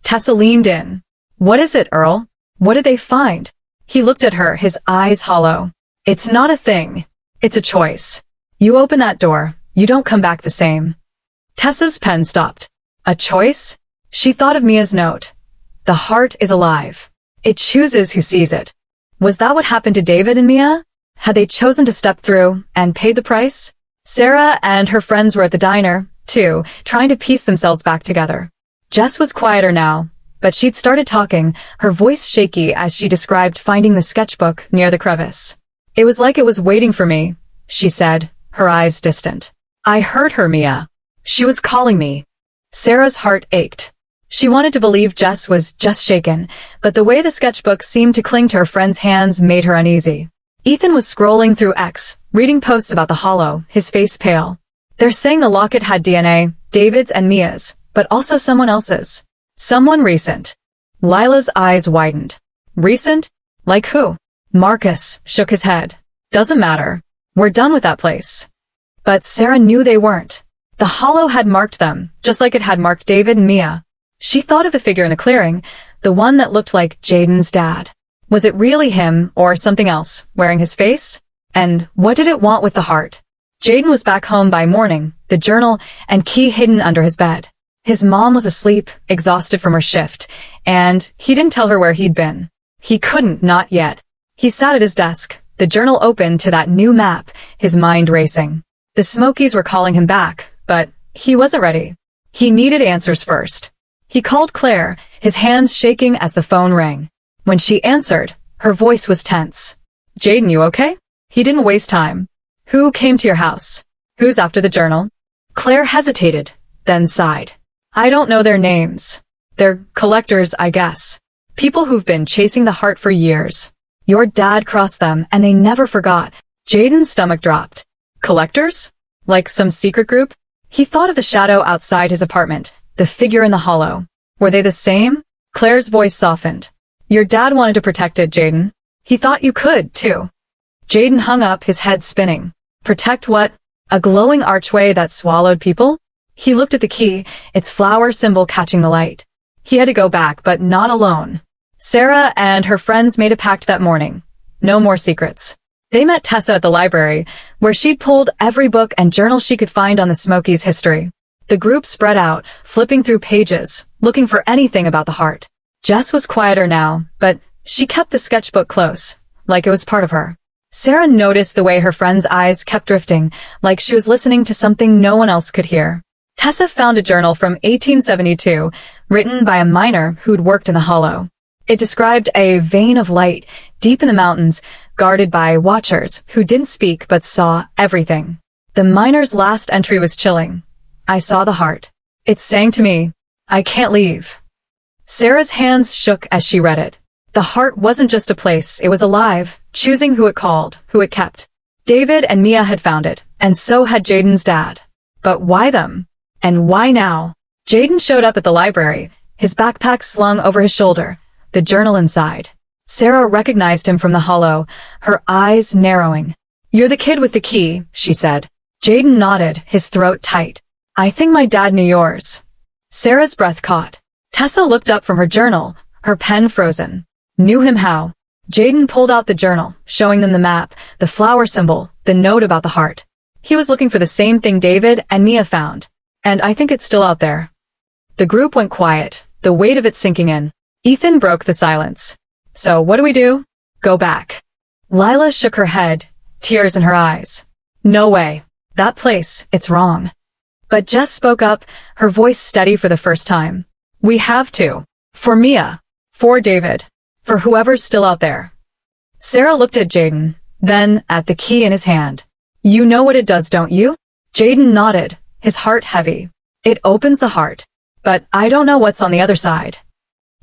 Speaker 1: Tessa leaned in. "What is it, Earl? What did they find?" He looked at her, his eyes hollow. "It's not a thing. It's a choice. You open that door, you don't come back the same." Tessa's pen stopped. A choice? She thought of Mia's note. The heart is alive. It chooses who sees it. Was that what happened to David and Mia? Had they chosen to step through and paid the price? Sarah and her friends were at the diner, too, trying to piece themselves back together. Jess was quieter now, but she'd started talking, her voice shaky as she described finding the sketchbook near the crevice. "It was like it was waiting for me," she said, her eyes distant. "I heard her, Mia. She was calling me." Sarah's heart ached. She wanted to believe Jess was just shaken, but the way the sketchbook seemed to cling to her friend's hands made her uneasy. Ethan was scrolling through X, reading posts about the hollow, his face pale. "They're saying the locket had DNA, David's and Mia's, but also someone else's. Someone recent." Lila's eyes widened. "Recent? Like who?" Marcus shook his head. "Doesn't matter. We're done with that place." But Sarah knew they weren't. The hollow had marked them, just like it had marked David and Mia. She thought of the figure in the clearing, the one that looked like Jaden's dad. Was it really him, or something else, wearing his face? And what did it want with the heart? Jaden was back home by morning, the journal and key hidden under his bed. His mom was asleep, exhausted from her shift, and he didn't tell her where he'd been. He couldn't, not yet. He sat at his desk, the journal open to that new map, his mind racing. The Smokies were calling him back, but he wasn't ready. He needed answers first. He called Claire, his hands shaking as the phone rang. When she answered, her voice was tense. "Jaden, you okay?" He didn't waste time. "Who came to your house? Who's after the journal?" Claire hesitated, then sighed. "I don't know their names. They're collectors, I guess. People who've been chasing the heart for years. Your dad crossed them, and they never forgot." Jaden's stomach dropped. Collectors? Like some secret group? He thought of the shadow outside his apartment, the figure in the hollow. Were they the same? Claire's voice softened. "Your dad wanted to protect it, Jaden. He thought you could, too." Jaden hung up, his head spinning. Protect what? A glowing archway that swallowed people? He looked at the key, its flower symbol catching the light. He had to go back, but not alone. Sarah and her friends made a pact that morning. No more secrets. They met Tessa at the library, where she'd pulled every book and journal she could find on the Smokies' history. The group spread out, flipping through pages, looking for anything about the heart. Jess was quieter now, but she kept the sketchbook close, like it was part of her. Sarah noticed the way her friend's eyes kept drifting, like she was listening to something no one else could hear. Tessa found a journal from 1872, written by a miner who'd worked in the hollow. It described a vein of light, deep in the mountains, guarded by watchers who didn't speak but saw everything. The miner's last entry was chilling. I saw the heart. It sang to me, I can't leave. Sarah's hands shook as she read it. The heart wasn't just a place, it was alive, choosing who it called, who it kept. David and Mia had found it, and so had Jaden's dad. But why them? And why now? Jaden showed up at the library, his backpack slung over his shoulder, the journal inside. Sarah recognized him from the hollow, her eyes narrowing. You're the kid with the key, she said. Jaden nodded, his throat tight. I think my dad knew yours. Sarah's breath caught. Tessa looked up from her journal, her pen frozen. Knew him how? Jaden pulled out the journal, showing them the map, the flower symbol, the note about the heart. He was looking for the same thing David and Mia found. And I think it's still out there. The group went quiet, the weight of it sinking in. Ethan broke the silence. So what do we do? Go back. Lila shook her head, tears in her eyes. No way. That place, it's wrong. But Jess spoke up, her voice steady for the first time. We have to. For Mia. For David. For whoever's still out there. Sarah looked at Jaden, then at the key in his hand. You know what it does, don't you? Jaden nodded, his heart heavy. It opens the heart. But I don't know what's on the other side.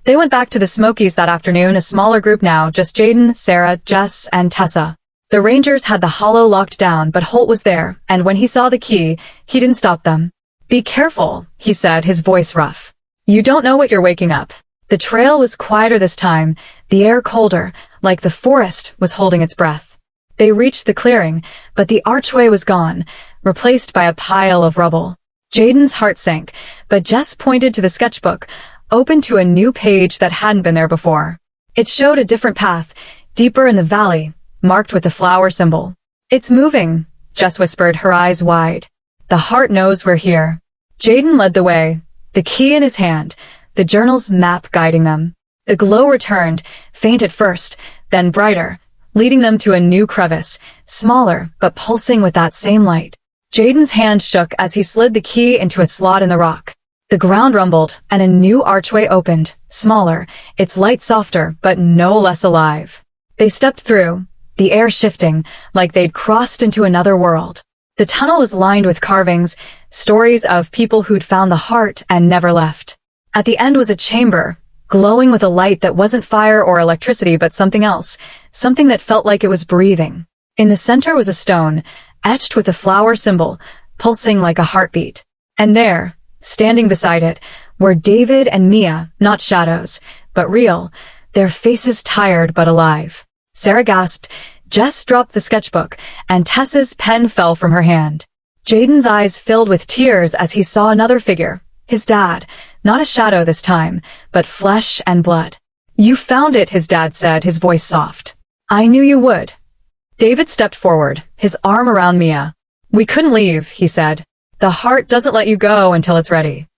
Speaker 1: They went back to the Smokies that afternoon, a smaller group now, just Jaden, Sarah, Jess, and Tessa. The Rangers had the hollow locked down, but Holt was there, and when he saw the key, he didn't stop them. Be careful, he said, his voice rough. You don't know what you're waking up. The trail was quieter this time, the air colder, like the forest was holding its breath. They reached the clearing, but the archway was gone, replaced by a pile of rubble. Jaden's heart sank, but Jess pointed to the sketchbook, open to a new page that hadn't been there before. It showed a different path, deeper in the valley, marked with the flower symbol. It's moving, Jess whispered, her eyes wide. The heart knows we're here. Jaden led the way, the key in his hand, the journal's map guiding them. The glow returned, faint at first, then brighter, leading them to a new crevice, smaller but pulsing with that same light. Jaden's hand shook as he slid the key into a slot in the rock. The ground rumbled, and a new archway opened, smaller, its light softer but no less alive. They stepped through, the air shifting, like they'd crossed into another world. The tunnel was lined with carvings, stories of people who'd found the heart and never left. At the end was a chamber, glowing with a light that wasn't fire or electricity but something else, something that felt like it was breathing. In the center was a stone, etched with a flower symbol, pulsing like a heartbeat. And there, standing beside it, were David and Mia, not shadows, but real, their faces tired but alive. Sarah gasped, Jess dropped the sketchbook, and Tessa's pen fell from her hand. Jaden's eyes filled with tears as he saw another figure, his dad, not a shadow this time, but flesh and blood. You found it, his dad said, his voice soft. I knew you would. David stepped forward, his arm around Mia. We couldn't leave, he said. The heart doesn't let you go until it's ready.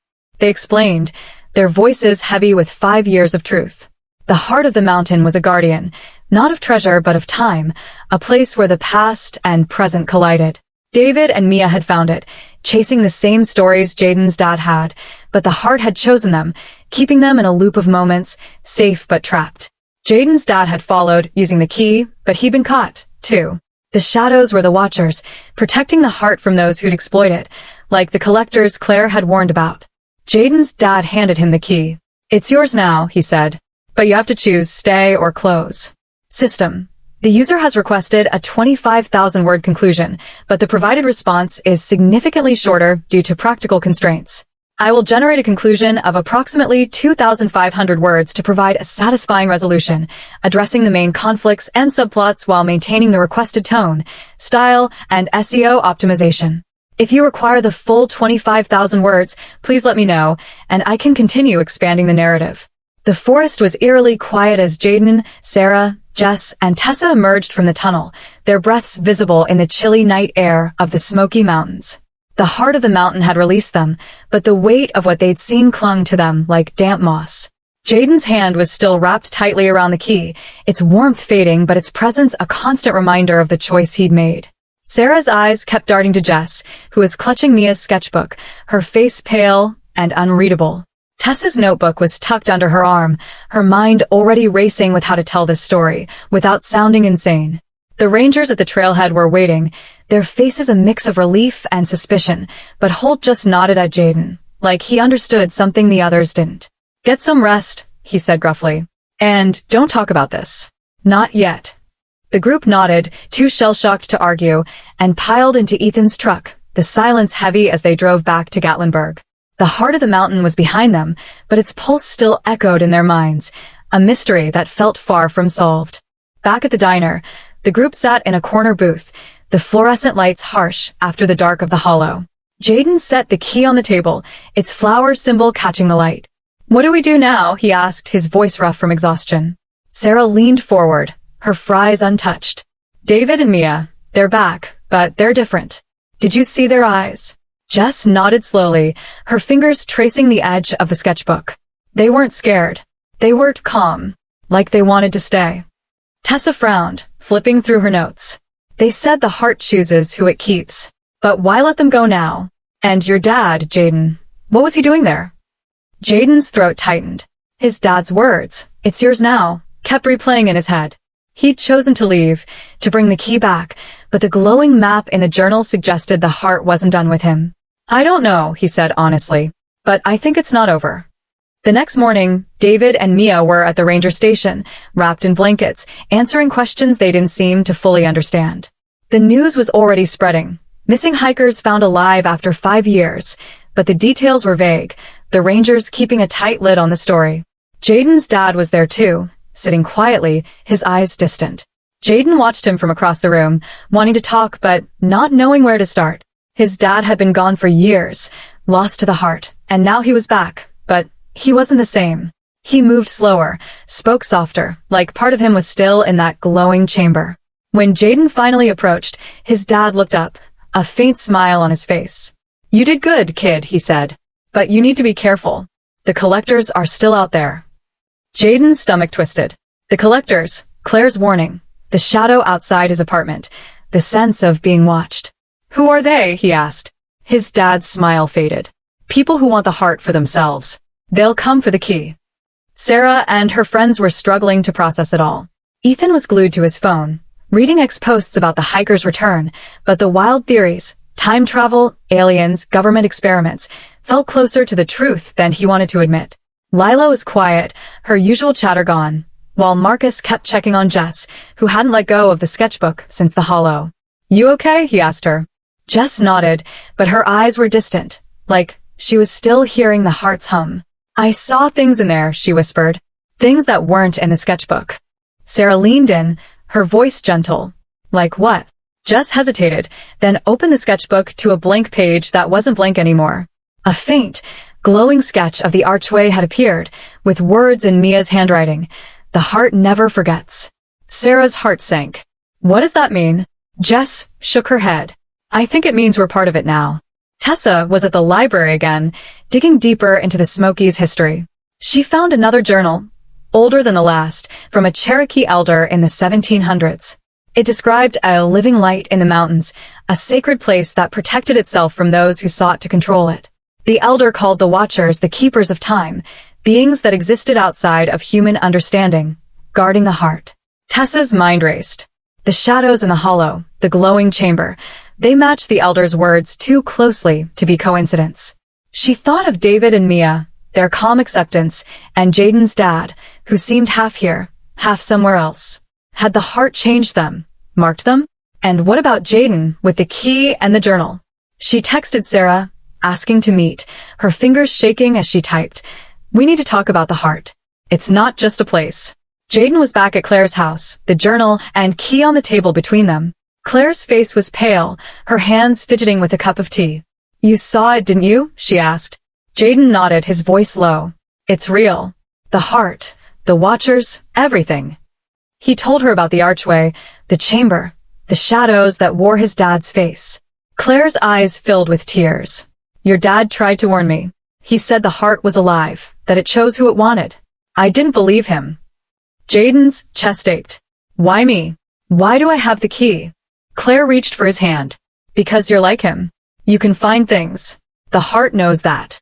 Speaker 1: They explained, their voices heavy with 5 years of truth. The heart of the mountain was a guardian, not of treasure but of time, a place where the past and present collided. David and Mia had found it, chasing the same stories Jaden's dad had, but the heart had chosen them, keeping them in a loop of moments, safe but trapped. Jaden's dad had followed, using the key, but he'd been caught, too. The shadows were the watchers, protecting the heart from those who'd exploit it, like the collectors Claire had warned about. Jaden's dad handed him the key. It's yours now, he said, but you have to choose stay or close. System. The user has requested a 25,000-word conclusion, but the provided response is significantly shorter due to practical constraints. I will generate a conclusion of approximately 2,500 words to provide a satisfying resolution, addressing the main conflicts and subplots while maintaining the requested tone, style, and SEO optimization. If you require the full 25,000 words, please let me know, and I can continue expanding the narrative. The forest was eerily quiet as Jaden, Sarah, Jess, and Tessa emerged from the tunnel, their breaths visible in the chilly night air of the Smoky Mountains. The heart of the mountain had released them, but the weight of what they'd seen clung to them like damp moss. Jaden's hand was still wrapped tightly around the key, its warmth fading but its presence a constant reminder of the choice he'd made. Sarah's eyes kept darting to Jess, who was clutching Mia's sketchbook, her face pale and unreadable. Tessa's notebook was tucked under her arm, her mind already racing with how to tell this story, without sounding insane. The rangers at the trailhead were waiting, their faces a mix of relief and suspicion, but Holt just nodded at Jaden, like he understood something the others didn't. "Get some rest," he said gruffly. "And don't talk about this. Not yet." The group nodded, too shell-shocked to argue, and piled into Ethan's truck, the silence heavy as they drove back to Gatlinburg. The heart of the mountain was behind them, but its pulse still echoed in their minds, a mystery that felt far from solved. Back at the diner, the group sat in a corner booth, the fluorescent lights harsh after the dark of the hollow. Jaden set the key on the table, its flower symbol catching the light. "What do we do now?" he asked, his voice rough from exhaustion. Sarah leaned forward, her fries untouched. "David and Mia, they're back, but they're different. Did you see their eyes?" Jess nodded slowly, her fingers tracing the edge of the sketchbook. They weren't scared. They were calm, like they wanted to stay. Tessa frowned, flipping through her notes. "They said the heart chooses who it keeps. But why let them go now? And your dad, Jaden, what was he doing there?" Jaden's throat tightened. His dad's words, "It's yours now," kept replaying in his head. He'd chosen to leave, to bring the key back, but the glowing map in the journal suggested the heart wasn't done with him. "I don't know," he said honestly, "but I think it's not over." The next morning, David and Mia were at the ranger station, wrapped in blankets, answering questions they didn't seem to fully understand. The news was already spreading. Missing hikers found alive after 5 years, but the details were vague, the rangers keeping a tight lid on the story. Jaden's dad was there too, sitting quietly, his eyes distant. Jaden watched him from across the room, wanting to talk but not knowing where to start. His dad had been gone for years, lost to the heart, and now he was back, but he wasn't the same. He moved slower, spoke softer, like part of him was still in that glowing chamber. When Jaden finally approached, his dad looked up, a faint smile on his face. "You did good, kid," he said. "But you need to be careful. The collectors are still out there." Jaden's stomach twisted. The collectors, Claire's warning, the shadow outside his apartment, the sense of being watched. "Who are they?" he asked. His dad's smile faded. "People who want the heart for themselves. They'll come for the key." Sarah and her friends were struggling to process it all. Ethan was glued to his phone, reading posts about the hikers' return, but the wild theories, time travel, aliens, government experiments, felt closer to the truth than he wanted to admit. Lila was quiet, her usual chatter gone, while Marcus kept checking on Jess, who hadn't let go of the sketchbook since the hollow. "You okay?" he asked her. Jess nodded, but her eyes were distant, like she was still hearing the heart's hum. "I saw things in there," she whispered. "Things that weren't in the sketchbook." Sarah leaned in, her voice gentle. "Like what?" Jess hesitated, then opened the sketchbook to a blank page that wasn't blank anymore. A faint, glowing sketch of the archway had appeared, with words in Mia's handwriting. "The heart never forgets." Sarah's heart sank. "What does that mean?" Jess shook her head. "I think it means we're part of it now." Tessa was at the library again, digging deeper into the Smokies' history. She found another journal, older than the last, from a Cherokee elder in the 1700s. It described a living light in the mountains, a sacred place that protected itself from those who sought to control it. The elder called the Watchers the keepers of time, beings that existed outside of human understanding, guarding the heart. Tessa's mind raced. The shadows in the hollow, the glowing chamber, they matched the elder's words too closely to be coincidence. She thought of David and Mia, their calm acceptance, and Jaden's dad, who seemed half here, half somewhere else. Had the heart changed them, marked them? And what about Jaden with the key and the journal? She texted Sarah, asking to meet, her fingers shaking as she typed. "We need to talk about the heart. It's not just a place." Jaden was back at Claire's house, the journal and key on the table between them. Claire's face was pale, her hands fidgeting with a cup of tea. "You saw it, didn't you?" she asked. Jaden nodded, his voice low. "It's real. The heart, the Watchers, everything." He told her about the archway, the chamber, the shadows that wore his dad's face. Claire's eyes filled with tears. "Your dad tried to warn me. He said the heart was alive, that it chose who it wanted. I didn't believe him." Jaden's chest ached. "Why me? Why do I have the key?" Claire reached for his hand. "Because you're like him. You can find things. The heart knows that."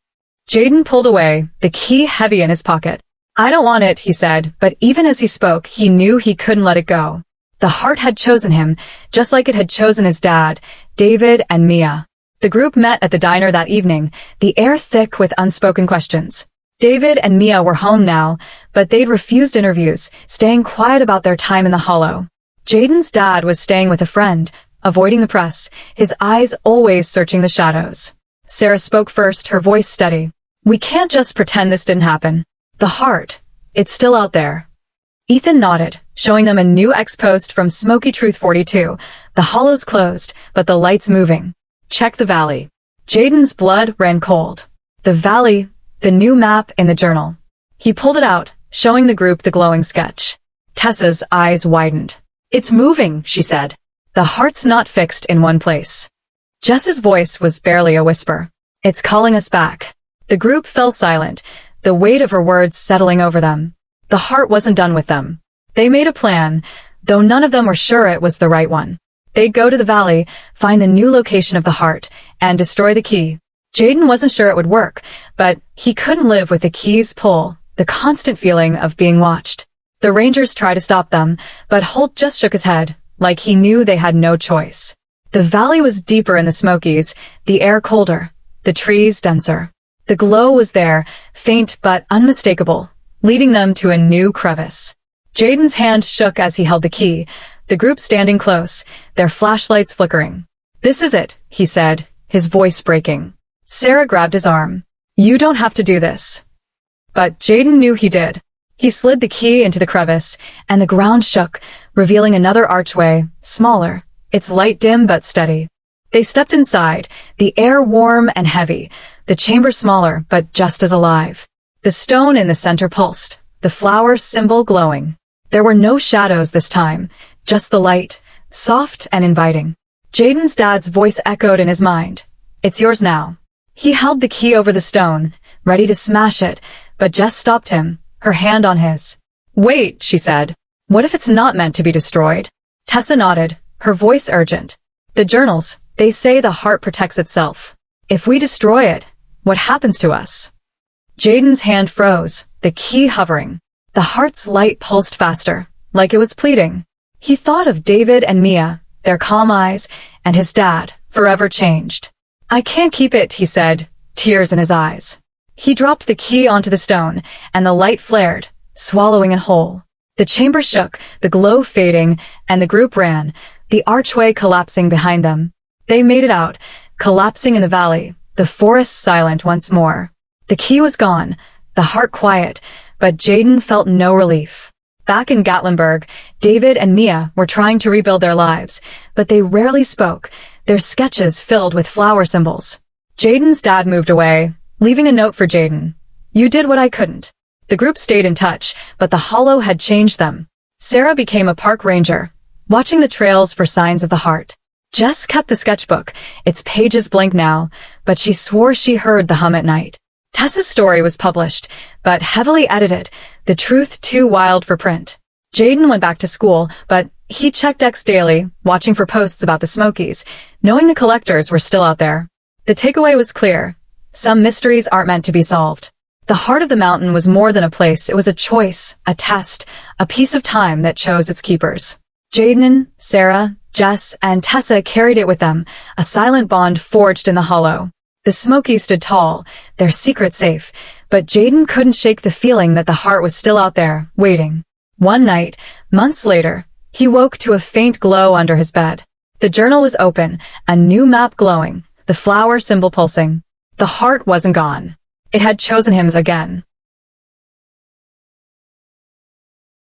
Speaker 1: Jaden pulled away, the key heavy in his pocket. "I don't want it," he said, but even as he spoke, he knew he couldn't let it go. The heart had chosen him, just like it had chosen his dad, David and Mia. The group met at the diner that evening, the air thick with unspoken questions. David and Mia were home now, but they'd refused interviews, staying quiet about their time in the hollow. Jaden's dad was staying with a friend, avoiding the press, his eyes always searching the shadows. Sarah spoke first, her voice steady. "We can't just pretend this didn't happen. The heart, it's still out there." Ethan nodded, showing them a new X-post from Smoky Truth 42. The hollow's closed, but the light's moving. Check the valley. Jaden's blood ran cold. The valley, the new map in the journal. He pulled it out, showing the group the glowing sketch. Tessa's eyes widened. "It's moving," she said. "The heart's not fixed in one place." Jess's voice was barely a whisper. "It's calling us back." The group fell silent, the weight of her words settling over them. The heart wasn't done with them. They made a plan, though none of them were sure it was the right one. They'd go to the valley, find the new location of the heart, and destroy the key. Jaden wasn't sure it would work, but he couldn't live with the key's pull, the constant feeling of being watched. The Rangers tried to stop them, but Holt just shook his head, like he knew they had no choice. The valley was deeper in the Smokies, the air colder, the trees denser. The glow was there, faint but unmistakable, leading them to a new crevice. Jaden's hand shook as he held the key, the group standing close, their flashlights flickering. "This is it," he said, his voice breaking. Sarah grabbed his arm. "You don't have to do this." But Jaden knew he did. He slid the key into the crevice, and the ground shook, revealing another archway, smaller, its light dim but steady. They stepped inside, the air warm and heavy, the chamber smaller but just as alive. The stone in the center pulsed, the flower symbol glowing. There were no shadows this time, just the light, soft and inviting. Jaden's dad's voice echoed in his mind. "It's yours now." He held the key over the stone, ready to smash it, but Jess stopped him, her hand on his. "Wait," she said. "What if it's not meant to be destroyed?" Tessa nodded, her voice urgent. "The journals, they say the heart protects itself. If we destroy it, what happens to us?" Jaden's hand froze, the key hovering. The heart's light pulsed faster, like it was pleading. He thought of David and Mia, their calm eyes, and his dad, forever changed. "I can't keep it," he said, tears in his eyes. He dropped the key onto the stone, and the light flared, swallowing it whole. The chamber shook, the glow fading, and the group ran, the archway collapsing behind them. They made it out, collapsing in the valley, the forest silent once more. The key was gone, the heart quiet, but Jaden felt no relief. Back in Gatlinburg, David and Mia were trying to rebuild their lives, but they rarely spoke, their sketches filled with flower symbols. Jaden's dad moved away, leaving a note for Jaden. "You did what I couldn't." The group stayed in touch, but the hollow had changed them. Sarah became a park ranger, watching the trails for signs of the heart. Jess kept the sketchbook, its pages blank now, but she swore she heard the hum at night. Tessa's story was published, but heavily edited, the truth too wild for print. Jaden went back to school, but he checked X daily, watching for posts about the Smokies, knowing the collectors were still out there. The takeaway was clear. Some mysteries aren't meant to be solved. The heart of the mountain was more than a place, it was a choice, a test, a piece of time that chose its keepers. Jaden, Sarah, Jess, and Tessa carried it with them, a silent bond forged in the hollow. The Smokies stood tall, their secret safe, but Jaden couldn't shake the feeling that the heart was still out there, waiting. One night, months later, he woke to a faint glow under his bed. The journal was open, a new map glowing, the flower symbol pulsing. The heart wasn't gone. It had chosen him again.